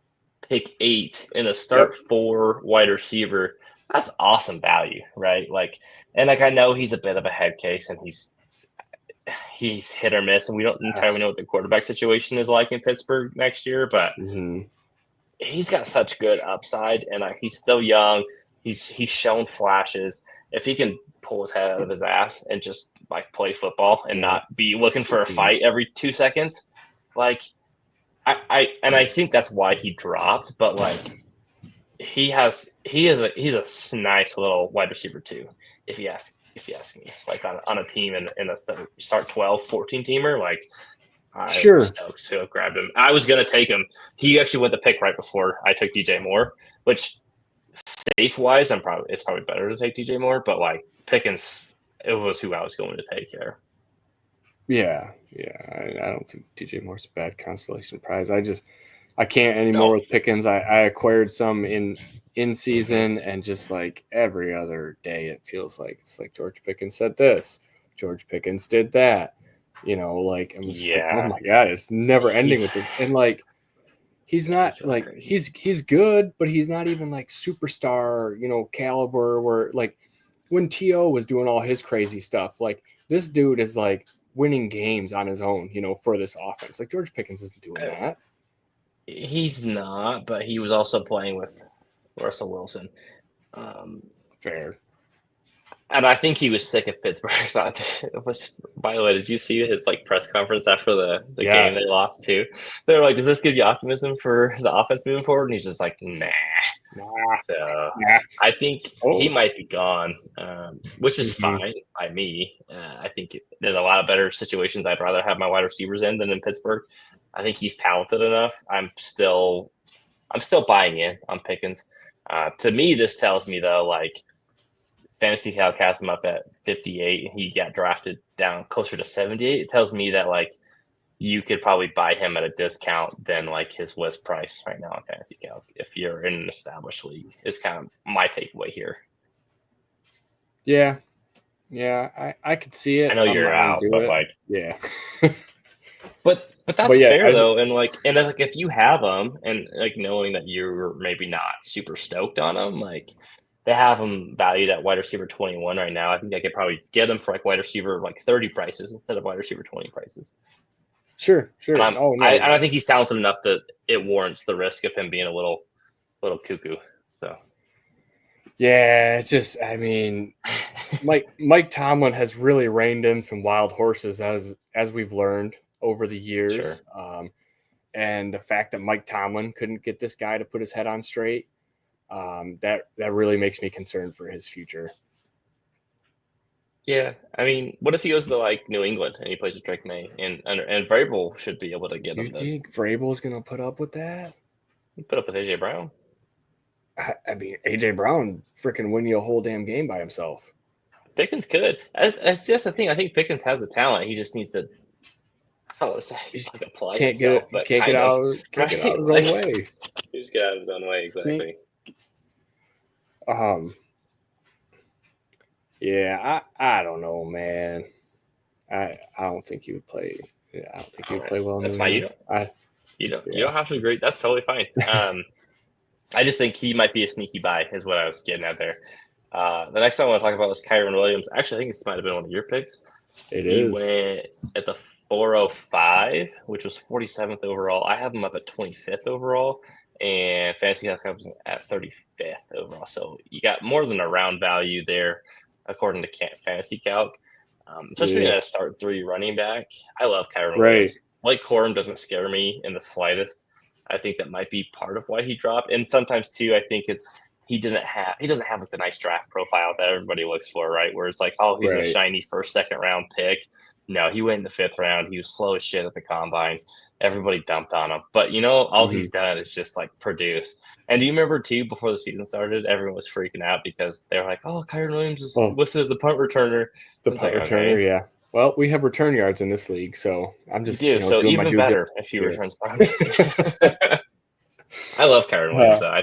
pick 8 in a start 4 wide receiver. That's awesome value, right? Like, and like I know he's a bit of a head case, and he's hit or miss, and we don't entirely know what the quarterback situation is like in Pittsburgh next year, but he's got such good upside, and he's still young. He's shown flashes. If he can pull his head out of his ass and just like play football and not be looking for a fight every 2 seconds, like I think that's why he dropped. But like he's a nice little wide receiver too, if you ask me. Like on a team in a start 12, 14 teamer, like I'm stoked to have grabbed him. I was gonna take him. He actually went the pick right before I took DJ Moore, which safe wise, it's probably better to take DJ Moore, but like Pickens, it was who I was going to take here. Yeah. I don't think DJ Moore's a bad consolation prize. I can't anymore with Pickens. I acquired some in season, and just like every other day, it feels like it's like George Pickens said this, George Pickens did that. Like I'm just like, oh my god, it's never ending with it. And like he's not so like crazy. he's good, but he's not even like superstar, caliber. Where like when T.O. was doing all his crazy stuff, like this dude is like winning games on his own, for this offense. Like George Pickens isn't doing that. He's not, but he was also playing with Russell Wilson. Fair. And I think he was sick of Pittsburgh. By the way, did you see his like press conference after the game they lost to? They were like, "Does this give you optimism for the offense moving forward?" And he's just like, "Nah." So I think he might be gone, which is fine by me. I think there's a lot of better situations I'd rather have my wide receivers in than in Pittsburgh. I think he's talented enough. I'm still buying in on Pickens. To me, this tells me though, like Fantasy Calc has him up at 58, and he got drafted down closer to 78. It tells me that like you could probably buy him at a discount than like his list price right now on Fantasy Calc if you're in an established league. Is kind of my takeaway here. Yeah, I could see it. I know you're out, but like But that's fair though, and like if you have them, and like knowing that you're maybe not super stoked on them, like they have them valued at wide receiver 21 right now. I think I could probably get them for like wide receiver like 30 prices instead of wide receiver 20 prices. Sure. And I think he's talented enough that it warrants the risk of him being a little cuckoo. So. Yeah, Mike Tomlin has really reined in some wild horses as we've learned over the years. Sure. And the fact that Mike Tomlin couldn't get this guy to put his head on straight, that really makes me concerned for his future. Yeah, I mean, what if he goes to like New England and he plays with Drake May, and Vrabel should be able to get him? You think Vrabel's going to put up with that? He put up with AJ Brown. I mean, AJ Brown freaking win you a whole damn game by himself. Pickens could. That's just the thing. I think Pickens has the talent. He just needs to. Apply can't himself, get out of his own way. He's get out of his own way, exactly. Yeah, I don't know, man. I don't think he would play. Yeah, I don't think he would play well. That's fine. You don't have to agree. That's totally fine. I just think he might be a sneaky buy, is what I was getting at there. The next one I want to talk about was Kyren Williams. Actually, I think this might have been one of your picks. He went at the 405, which was 47th overall. I have him up at 25th overall, and Fantasy Calc comes at 35th overall. So you got more than a round value there, according to Fantasy Calc. Especially in a start 3 running back. I love Kyren Williams. Blake Corum doesn't scare me in the slightest. I think that might be part of why he dropped. And sometimes too, I think he doesn't have like the nice draft profile that everybody looks for, right? Where it's like, oh, he's a shiny first, second round pick. No, he went in the 5th round. He was slow as shit at the combine. Everybody dumped on him. But all he's done is just like produce. And do you remember too, before the season started, everyone was freaking out because they were like, oh, Kyren Williams is listed as the punt returner. The punt returner, yeah. Well, we have return yards in this league, so I'm just so even better if he returns punts. I love Kyren Williams though. I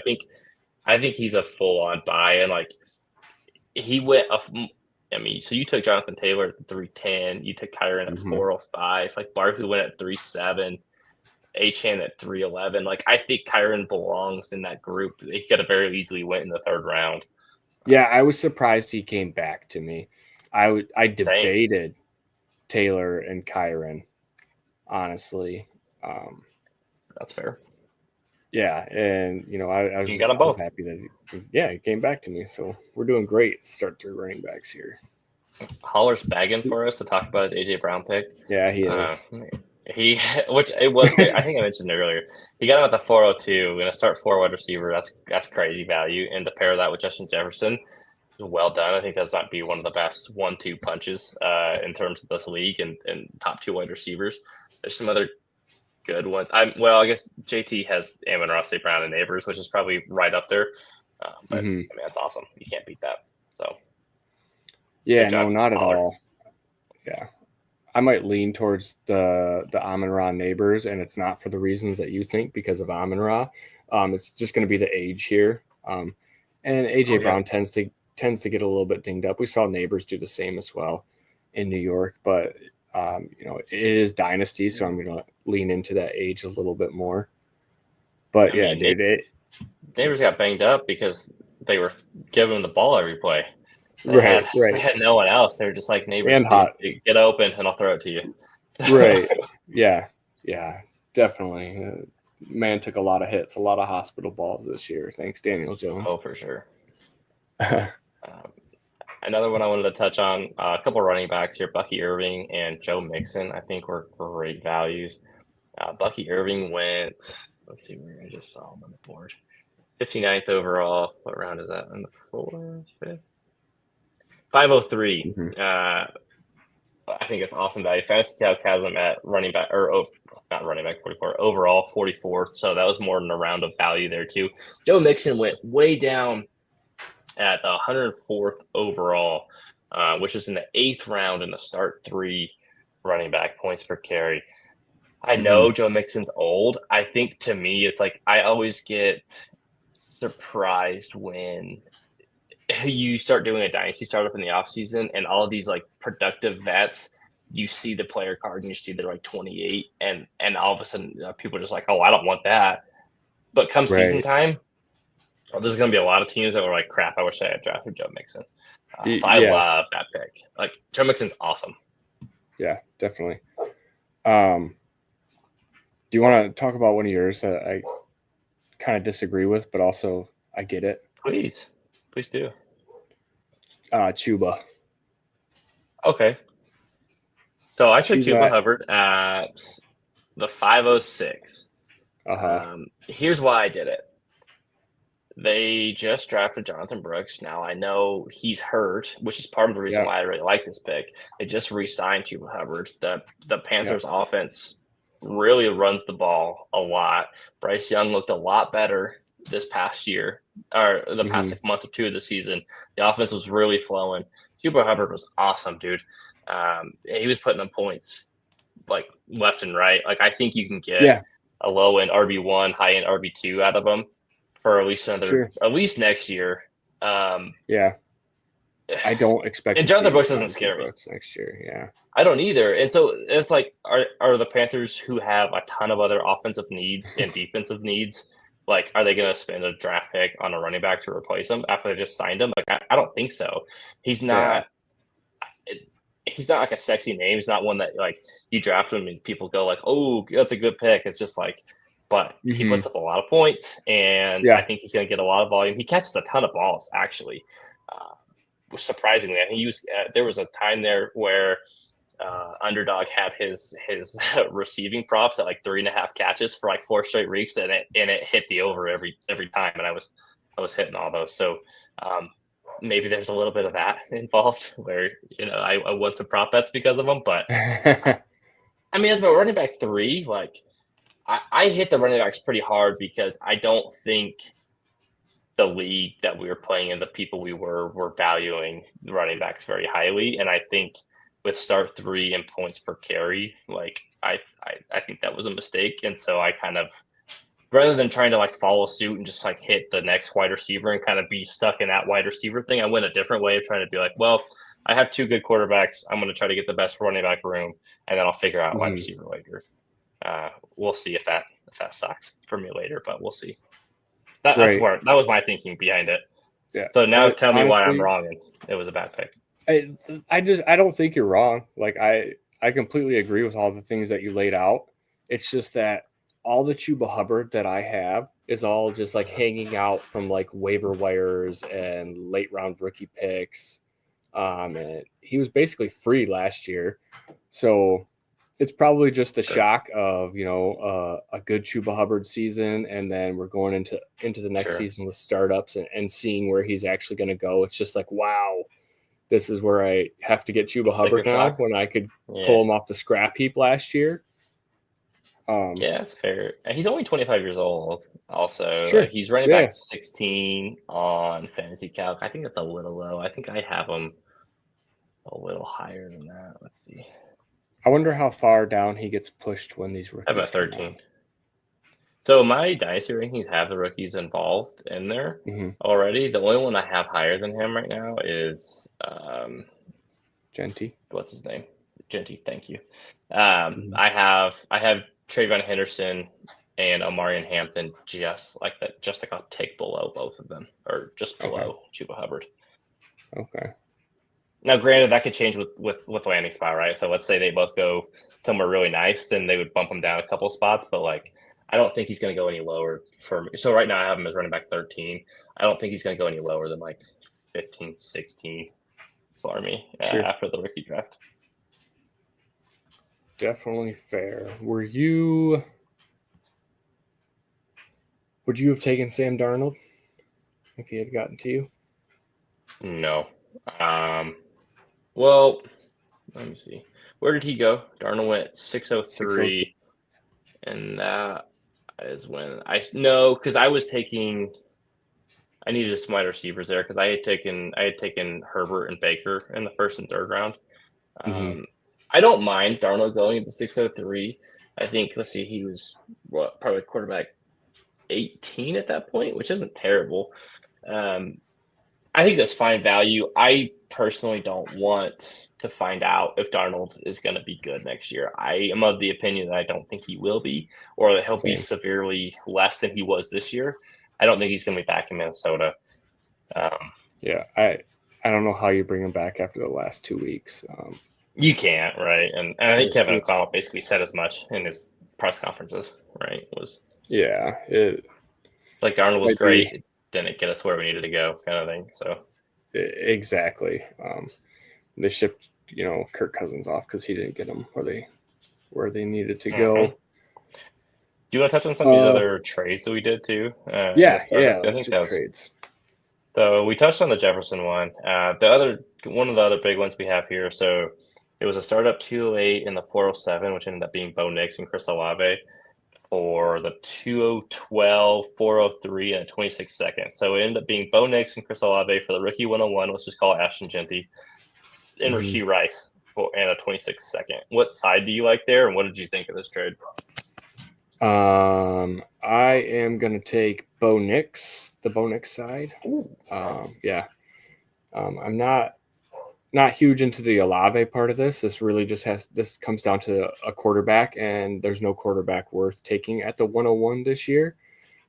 think he's a full on buy, and like he went off. I mean, so you took Jonathan Taylor at 310. You took Kyren at 405. Like Barkley went at 37. Achane at 311. Like I think Kyren belongs in that group. He could have very easily went in the third round. Yeah, I was surprised he came back to me. I debated Taylor and Kyren, honestly. That's fair. Yeah, and I was happy that he came back to me. So we're doing great. Start 3 running backs here. Holler's begging for us to talk about his AJ Brown pick. Yeah, he is. Which it was great. I think I mentioned it earlier. He got him at the 402. Going to start 4 wide receiver. That's crazy value. And to pair that with Justin Jefferson, well done. I think that might be one of the best 1-2 punches in terms of this league and top 2 wide receivers. There's some other good ones. I guess JT has Amon-Ra, St. Brown, and Neighbors, which is probably right up there. But I mean, that's awesome. You can't beat that. So yeah, no, not at all. Yeah, I might lean towards the Amon-Ra Neighbors, and it's not for the reasons that you think because of Amon-Ra. It's just going to be the age here. And AJ Brown tends to get a little bit dinged up. We saw Neighbors do the same as well in New York, but it is Dynasty, so I'm going to lean into that age a little bit more. But Neighbors got banged up because they were giving him the ball every play. They had no one else. They were just like, Neighbors, get open and I'll throw it to you. Right. Yeah, definitely. Man took a lot of hits, a lot of hospital balls this year. Thanks, Daniel Jones. Oh, for sure. Another one I wanted to touch on, a couple running backs here, Bucky Irving and Joe Mixon, I think were great values. Bucky Irving went, let's see where I just saw him on the board. 59th overall. What round is that? In the 4th, 5th? 503. I think it's awesome value. Fantasy Chasm at running back, not running back 44, overall 44. So that was more than a round of value there too. Joe Mixon went way down at the 104th overall, which is in the 8th round in the start 3 running back points per carry. I know Joe Mixon's old. I think to me, it's like I always get surprised when you start doing a dynasty startup in the offseason and all of these like productive vets, you see the player card and you see they're like 28 and all of a sudden people are just like, oh, I don't want that. But come season time, there's going to be a lot of teams that were like, crap, I wish I had drafted Joe Mixon. So I love that pick. Like Joe Mixon's awesome. Yeah, definitely. Do you want to talk about one of yours that I kind of disagree with, but also I get it? Please do. Chuba. Okay. So I took Chuba Hubbard at the 506. Here's why I did it. They just drafted Jonathan Brooks. Now I know he's hurt, which is part of the reason why I really like this pick. They just re-signed Chuba Hubbard. The Panthers offense really runs the ball a lot. Bryce Young looked a lot better this past year, or the past like month or 2 of the season. The offense was really flowing. Chuba Hubbard was awesome, dude. He was putting up points like left and right. Like I think you can get a low end RB1, high end RB2 out of him for at least at least next year. I don't expect. And Jonathan Brooks doesn't scare me next year. Yeah, I don't either. And so it's like, are the Panthers, who have a ton of other offensive needs and defensive needs, like, are they going to spend a draft pick on a running back to replace him after they just signed him? Like, I don't think so. He's not. He's not like a sexy name. He's not one that like you draft him and people go like, "Oh, that's a good pick." It's just like, but he puts up a lot of points, and I think he's going to get a lot of volume. He catches a ton of balls, actually. Surprisingly, I think there was a time there where Underdog had his receiving props at like 3.5 catches for like 4 straight weeks, and it hit the over every time, and I was hitting all those. So maybe there's a little bit of that involved where I won some prop bets because of them. But I mean, as my running back 3, like I hit the running backs pretty hard because I don't think the league that we were playing in, the people we were valuing the running backs very highly. And I think with start 3 and points per carry, like I think that was a mistake. And so I kind of rather than trying to like follow suit and just like hit the next wide receiver and kind of be stuck in that wide receiver thing, I went a different way of trying to be like, well, I have 2 good quarterbacks. I'm going to try to get the best running back room, and then I'll figure out wide receiver later. We'll see if that sucks for me later, but we'll see. That was my thinking behind it. Yeah. So now tell me why I'm wrong and it was a bad pick. I don't think you're wrong. Like I completely agree with all the things that you laid out. It's just that all the Chuba Hubbard that I have is all just like hanging out from like waiver wires and late round rookie picks. And he was basically free last year. So it's probably just a shock of, a good Chuba Hubbard season. And then we're going into the next season with startups and seeing where he's actually going to go. It's just like, wow, this is where I have to get Chuba Hubbard now when I could pull him off the scrap heap last year. Yeah, that's fair. And he's only 25 years old. Also, sure. He's running back 16 on Fantasy Calc. I think that's a little low. I think I have him a little higher than that. Let's see. I wonder how far down he gets pushed when these rookies. How about 13? So my Dynasty rankings have the rookies involved in there already. The only one I have higher than him right now is Genty. What's his name? Genty. Thank you. I have Trayvon Henderson and Omarion Hampton just like that, just like a tick below both of them, or just below Chuba Hubbard. Okay. Now, granted, that could change with landing spot, right? So let's say they both go somewhere really nice, then they would bump him down a couple spots. But like, I don't think he's going to go any lower for me. So right now I have him as running back 13. I don't think he's going to go any lower than like 15, 16 for me after the rookie draft. Definitely fair. Would you have taken Sam Darnold if he had gotten to you? No. Well, let me see. Where did he go? Darnold went 603, and that is when because I was taking. I needed some wide receivers there because I had taken Herbert and Baker in the first and third round. I don't mind Darnold going into 603. I think, let's see, he was probably quarterback 18 at that point, which isn't terrible. I think that's fine value. I personally don't want to find out if Darnold is going to be good next year. I am of the opinion that I don't think he will be, or that he'll be severely less than he was this year. I don't think he's going to be back in Minnesota. I don't know how you bring him back after the last 2 weeks. You can't, right? And I think Kevin O'Connell basically said as much in his press conferences, right? Like Darnold was great. It didn't get us where we needed to go, kind of thing. So exactly. They shipped, Kirk Cousins off because he didn't get them where they needed to go. Do you want to touch on some of these other trades that we did too? Let's do trades. So we touched on the Jefferson one. One of the other big ones we have here. So it was a startup 208 and the 407, which ended up being Bo Nix and Chris Olave, for the 212, 403, and a 26 second. So it ended up being Bo Nix and Chris Olave for the rookie 101. Let's just call it Ashton Genty, and Rashee Rice and a 26 second. What side do you like there, and what did you think of this trade? I am going to take Bo Nix, the Bo Nix side. I'm not huge into the Olave part of this. This really just comes down to a quarterback, and there's no quarterback worth taking at the 101 this year.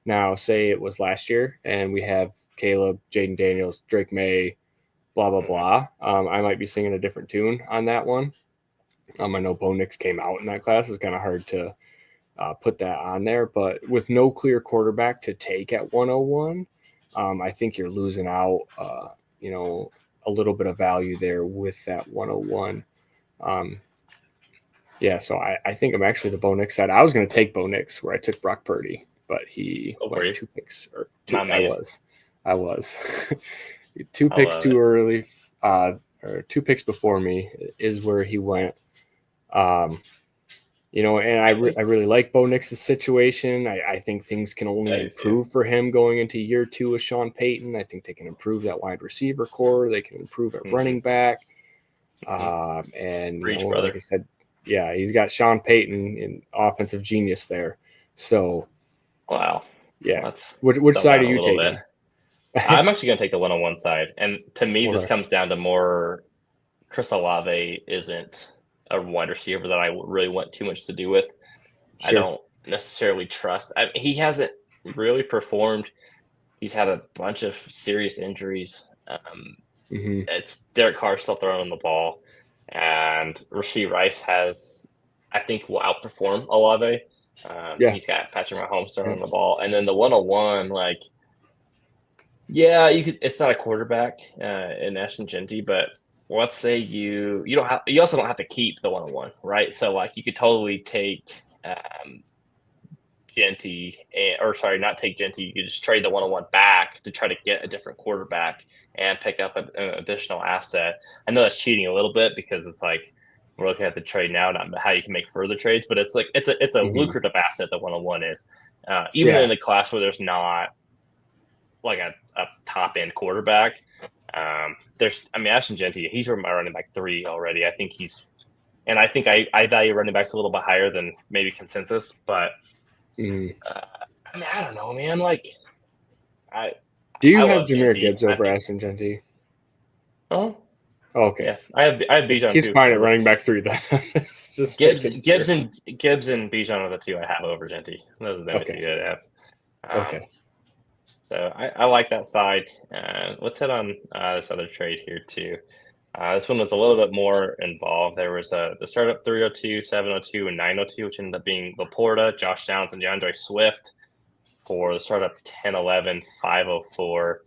Now, say it was last year, and we have Caleb, Jaden Daniels, Drake May, blah, blah, blah. I might be singing a different tune on that one. I know Bo Nix came out in that class. It's kind of hard to put that on there, but with no clear quarterback to take at 101, I think you're losing out, a little bit of value there with that 101. So I think I'm actually the Bo Nix side. I was going to take Bo Nix where I took Brock Purdy, but he went 2 picks. I was 2 picks too early, or 2 picks before me is where he went. And I really like Bo Nix's situation. I think things can only improve for him going into year 2 with Sean Payton. I think they can improve that wide receiver core. They can improve at running back. Like I said, he's got Sean Payton in offensive genius there. So Wow. Yeah. Let's Which dumb side down are a you little taking? bit. I'm actually going to take the one-on-one side. And to me, this Okay. comes down to more Chris Olave isn't a wide receiver that I really want too much to do with. Sure. I don't necessarily trust. He hasn't really performed. He's had a bunch of serious injuries. It's Derek Carr still throwing the ball, and Rashee Rice I think, will outperform Olave. He's got Patrick Mahomes throwing the ball, and then the one-on-one, like, yeah, you could. It's not a quarterback in Ashton Genty, but let's say you also don't have to keep the one-on-one, right? So like you could totally take Genty, or sorry, not take Genty. You could just trade the one-on-one back to try to get a different quarterback and pick up an additional asset. I know that's cheating a little bit because it's like we're looking at the trade now, not how you can make further trades, but it's like it's a lucrative asset that one-on-one is, even in a class where there's not like a top end quarterback. Ashton Genty, he's my running back 3 already. I think I value running backs a little bit higher than maybe consensus, but I don't know, man. Like, do you have Jahmyr Gibbs over Ashton Genty? Oh, okay. Yeah, I have Bijan. He's fine at running back 3 then. Just Gibbs and Bijan are the 2 I have over Genty. Those are the 2 that I have. Okay. So I like that side. Let's hit on this other trade here too. This one was a little bit more involved. There was the startup 302, 702, and 902, which ended up being Laporta, Josh Downs, and DeAndre Swift for the startup 10, 11, 504,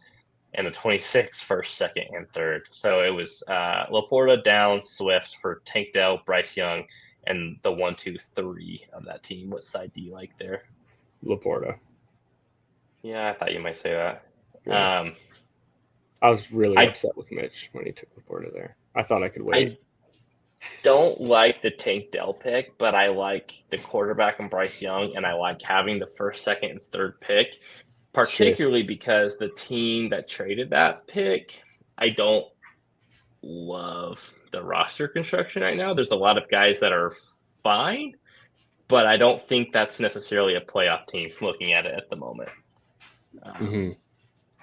and the 26 first, second, and third. So it was Laporta, Downs, Swift for Tank Dell, Bryce Young, and the 1, 2, 3 of that team. What side do you like there? Laporta. Yeah, I thought you might say that. Yeah. I was really upset with Mitch when he took Laporta there. I thought I could wait. I don't like the Tank Dell pick, but I like the quarterback and Bryce Young, and I like having the first, second, and third pick, particularly because the team that traded that pick, I don't love the roster construction right now. There's a lot of guys that are fine, but I don't think that's necessarily a playoff team looking at it at the moment.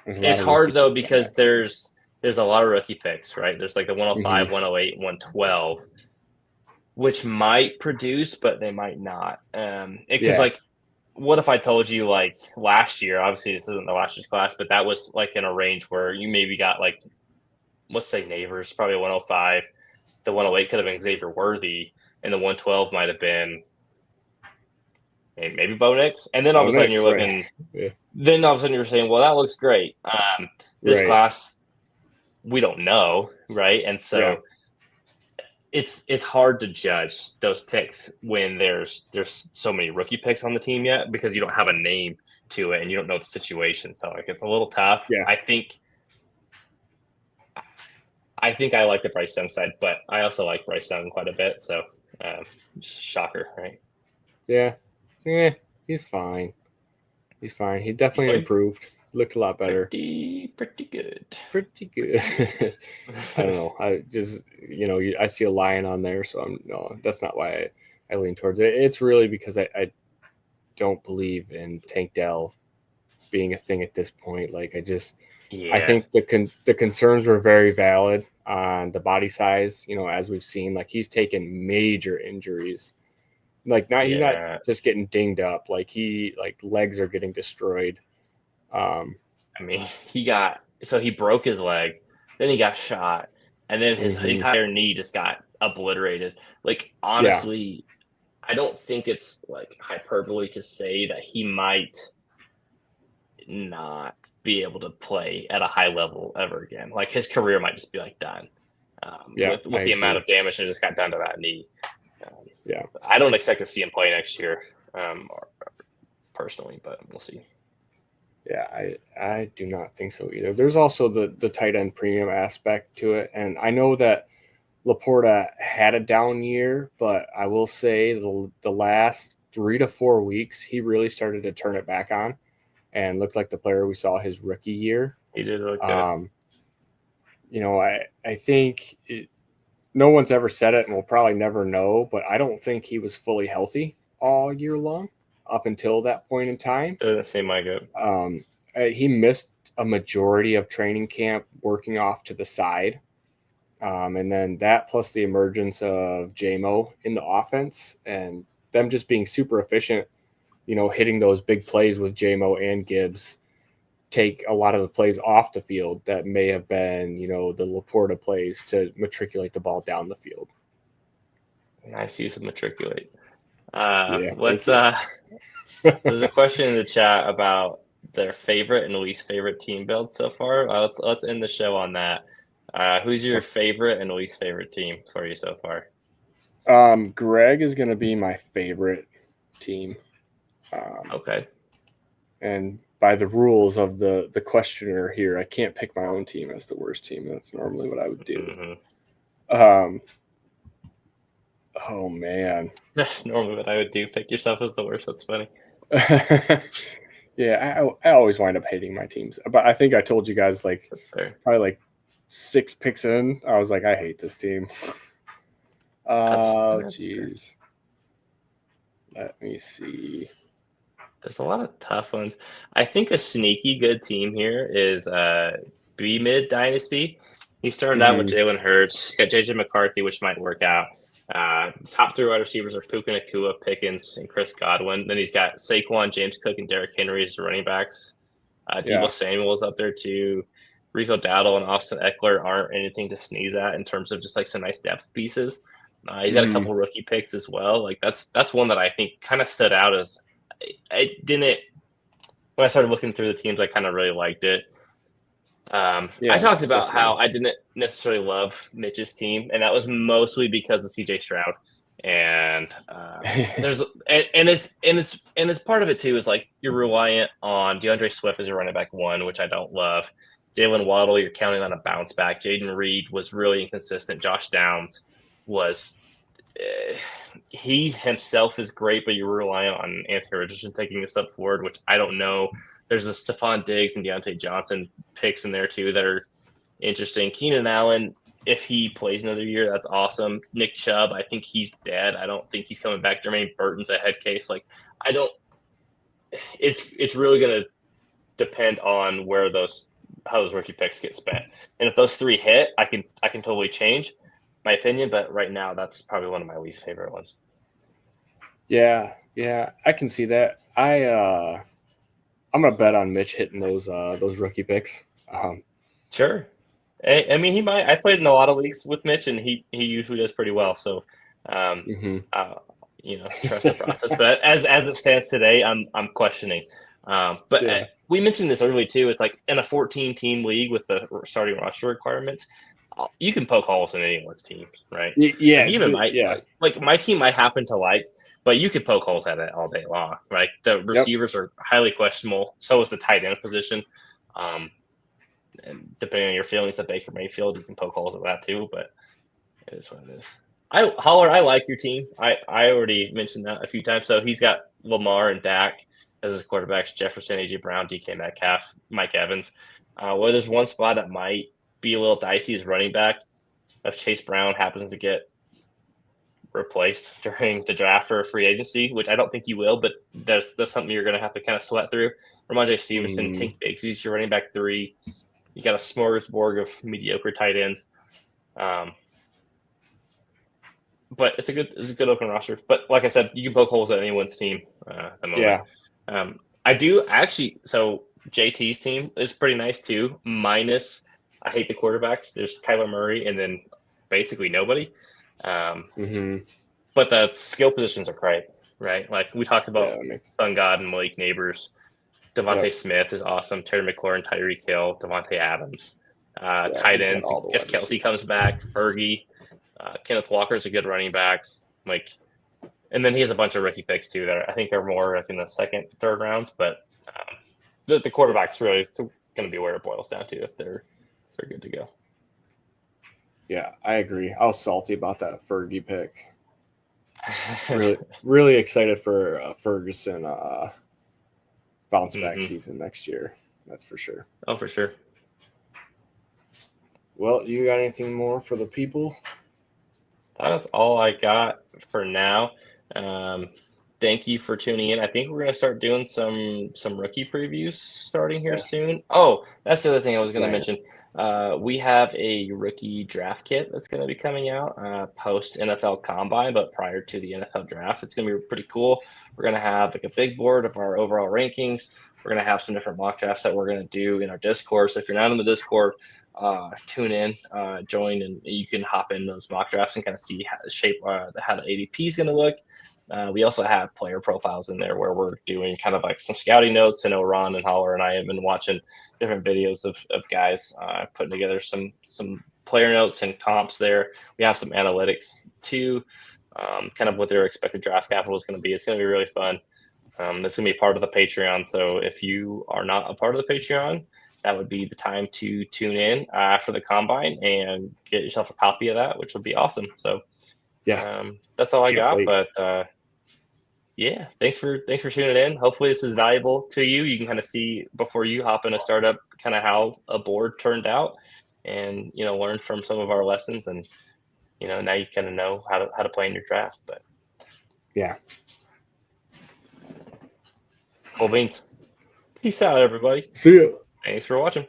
It's hard though because there's a lot of rookie picks, right? There's like the 105, 108, 112, which might produce, but they might not. Because like, what if I told you like last year? Obviously, this isn't the last year's class, but that was like in a range where you maybe got like, let's say Neighbors, probably 105. The 108 could have been Xavier Worthy, and the 112 might have been maybe Bo Nix. And then all of a sudden you're looking. Right. Then all of a sudden you're saying, well, that looks great. This class, we don't know, right? And so it's hard to judge those picks when there's so many rookie picks on the team yet because you don't have a name to it and you don't know the situation. So like it's a little tough. Yeah. I think I like the Bryce Young side, but I also like Bryce Young quite a bit. So shocker, right? Yeah. He's fine. He definitely improved. Looked a lot better. Pretty good. Pretty good. I don't know. I just, I see a lion on there, so that's not why I lean towards it. It's really because I don't believe in Tank Dell being a thing at this point. Like I think the concerns were very valid on the body size, as we've seen. Like he's taken major injuries. Like he's not just getting dinged up. Like legs are getting destroyed. He broke his leg, then he got shot, and then his entire knee just got obliterated. Like honestly, I don't think it's like hyperbole to say that he might not be able to play at a high level ever again. Like his career might just be like done. With the amount of damage that just got done to that knee. I don't expect to see him play next year, personally, but we'll see. Yeah, I do not think so either. There's also the tight end premium aspect to it, and I know that Laporta had a down year, but I will say the last 3 to 4 weeks he really started to turn it back on, and looked like the player we saw his rookie year. He did look good. I think no one's ever said it, and we'll probably never know, but I don't think he was fully healthy all year long. up until that point in time. Doesn't seem like it. He missed a majority of training camp working off to the side. And then that plus the emergence of JMO in the offense and them just being super efficient, hitting those big plays with JMO and Gibbs take a lot of the plays off the field that may have been, the Laporta plays to matriculate the ball down the field. Nice use of matriculate. Yeah, there's a question in the chat about their favorite and least favorite team build so far. Let's end the show on that. Who's your favorite and least favorite team for you so far? Greg is going to be my favorite team. Okay. And by the rules of the questioner here, I can't pick my own team as the worst team. That's normally what I would do. Mm-hmm. Oh man, that's normally what I would do. Pick yourself as the worst. That's funny. Yeah, I always wind up hating my teams, but I think I told you guys that's fair. Probably like 6 picks in, I was like, I hate this team. Oh jeez. Let me see. There's a lot of tough ones. I think a sneaky good team here is B-Mid Dynasty. He started out with Jalen Hurts. He's got JJ McCarthy, which might work out. Top 3 wide receivers are Puka Nacua, Pickens, and Chris Godwin. Then he's got Saquon, James Cook, and Derrick Henry as running backs. Deebo Samuel's up there too. Rico Dowdle and Austin Eckler aren't anything to sneeze at in terms of just like some nice depth pieces. He's got a couple rookie picks as well. Like that's one that I think kind of stood out as I didn't. When I started looking through the teams, I kind of really liked it. I talked about how I didn't necessarily love Mitch's team, and that was mostly because of CJ Stroud. And it's part of it too is like you're reliant on DeAndre Swift as your running back 1, which I don't love. Jalen Waddle, you're counting on a bounce back. Jaden Reed was really inconsistent. Josh Downs was he himself is great, but you're relying on Anthony Richardson taking a step forward, which I don't know. There's a Stephon Diggs and Deontay Johnson picks in there too that are interesting. Keenan Allen, if he plays another year, that's awesome. Nick Chubb, I think he's dead. I don't think he's coming back. Jermaine Burton's a head case. It's really going to depend on how those rookie picks get spent. And if those 3 hit, I can totally change my opinion, but right now that's probably one of my least favorite ones. Yeah, I can see that. I'm gonna bet on Mitch hitting those rookie picks. Sure. I mean, he might. I played in a lot of leagues with Mitch, and he usually does pretty well. So, trust the process. But as it stands today, I'm questioning. We mentioned this earlier too. It's like in a 14-team league with the starting roster requirements, you can poke holes in anyone's team, right? Yeah. Like my team I happen to like, but you could poke holes at it all day long, right? The receivers are highly questionable. So is the tight end position. And depending on your feelings of Baker Mayfield, you can poke holes at that too, but it is what it is. Holler, I like your team. I already mentioned that a few times. So he's got Lamar and Dak as his quarterbacks, Jefferson, A.J. Brown, DK Metcalf, Mike Evans. Well, there's one spot that might be a little dicey is running back. If Chase Brown happens to get replaced during the draft or free agency, which I don't think you will, but that's something you're going to have to kind of sweat through. Ramondre Stevenson, Tank Bigsy's your running back 3. You got a smorgasbord of mediocre tight ends. But it's a good open roster. But like I said, you can poke holes at anyone's team at the moment. Yeah. I do actually. So JT's team is pretty nice too. Minus, I hate the quarterbacks. There's Kyler Murray and then basically nobody. But the skill positions are great, right? Like we talked about Sun God and Malik Neighbors. Devontae Smith is awesome. Terry McLaurin, Tyreek Hill, Devontae Adams. Tight ends, if Kelsey comes back, Fergie. Kenneth Walker's a good running back. And then he has a bunch of rookie picks too that I think are more like in the second, third rounds. But the quarterback's really going to be where it boils down to if they're good to go. Yeah, I agree. I was salty about that Fergie pick. Really excited for Ferguson bounce back season next year. That's for sure. Oh, for sure. Well, you got anything more for the people? That's all I got for now. thank you for tuning in. I think we're going to start doing some rookie previews starting here soon. Oh, that's the other thing I was going to mention. We have a rookie draft kit that's going to be coming out post NFL Combine, but prior to the NFL Draft. It's going to be pretty cool. We're going to have like a big board of our overall rankings. We're going to have some different mock drafts that we're going to do in our Discord. So if you're not in the Discord, tune in, join, and you can hop in those mock drafts and kind of see how the shape, how the ADP is going to look. We also have player profiles in there where we're doing kind of like some scouting notes. I know Ron and Holler and I have been watching different videos of guys putting together some player notes and comps there. We have some analytics too, kind of what their expected draft capital is going to be. It's going to be really fun. It's going to be part of the Patreon. So if you are not a part of the Patreon, that would be the time to tune in after the Combine and get yourself a copy of that, which would be awesome. So that's all I got. Wait. But yeah, thanks for tuning in. Hopefully this is valuable to you. You can kind of see before you hop in a startup kind of how a board turned out and, learn from some of our lessons. And, now you kind of know how to play in your draft. But yeah. Cool beans. Peace out, everybody. See you. Thanks for watching.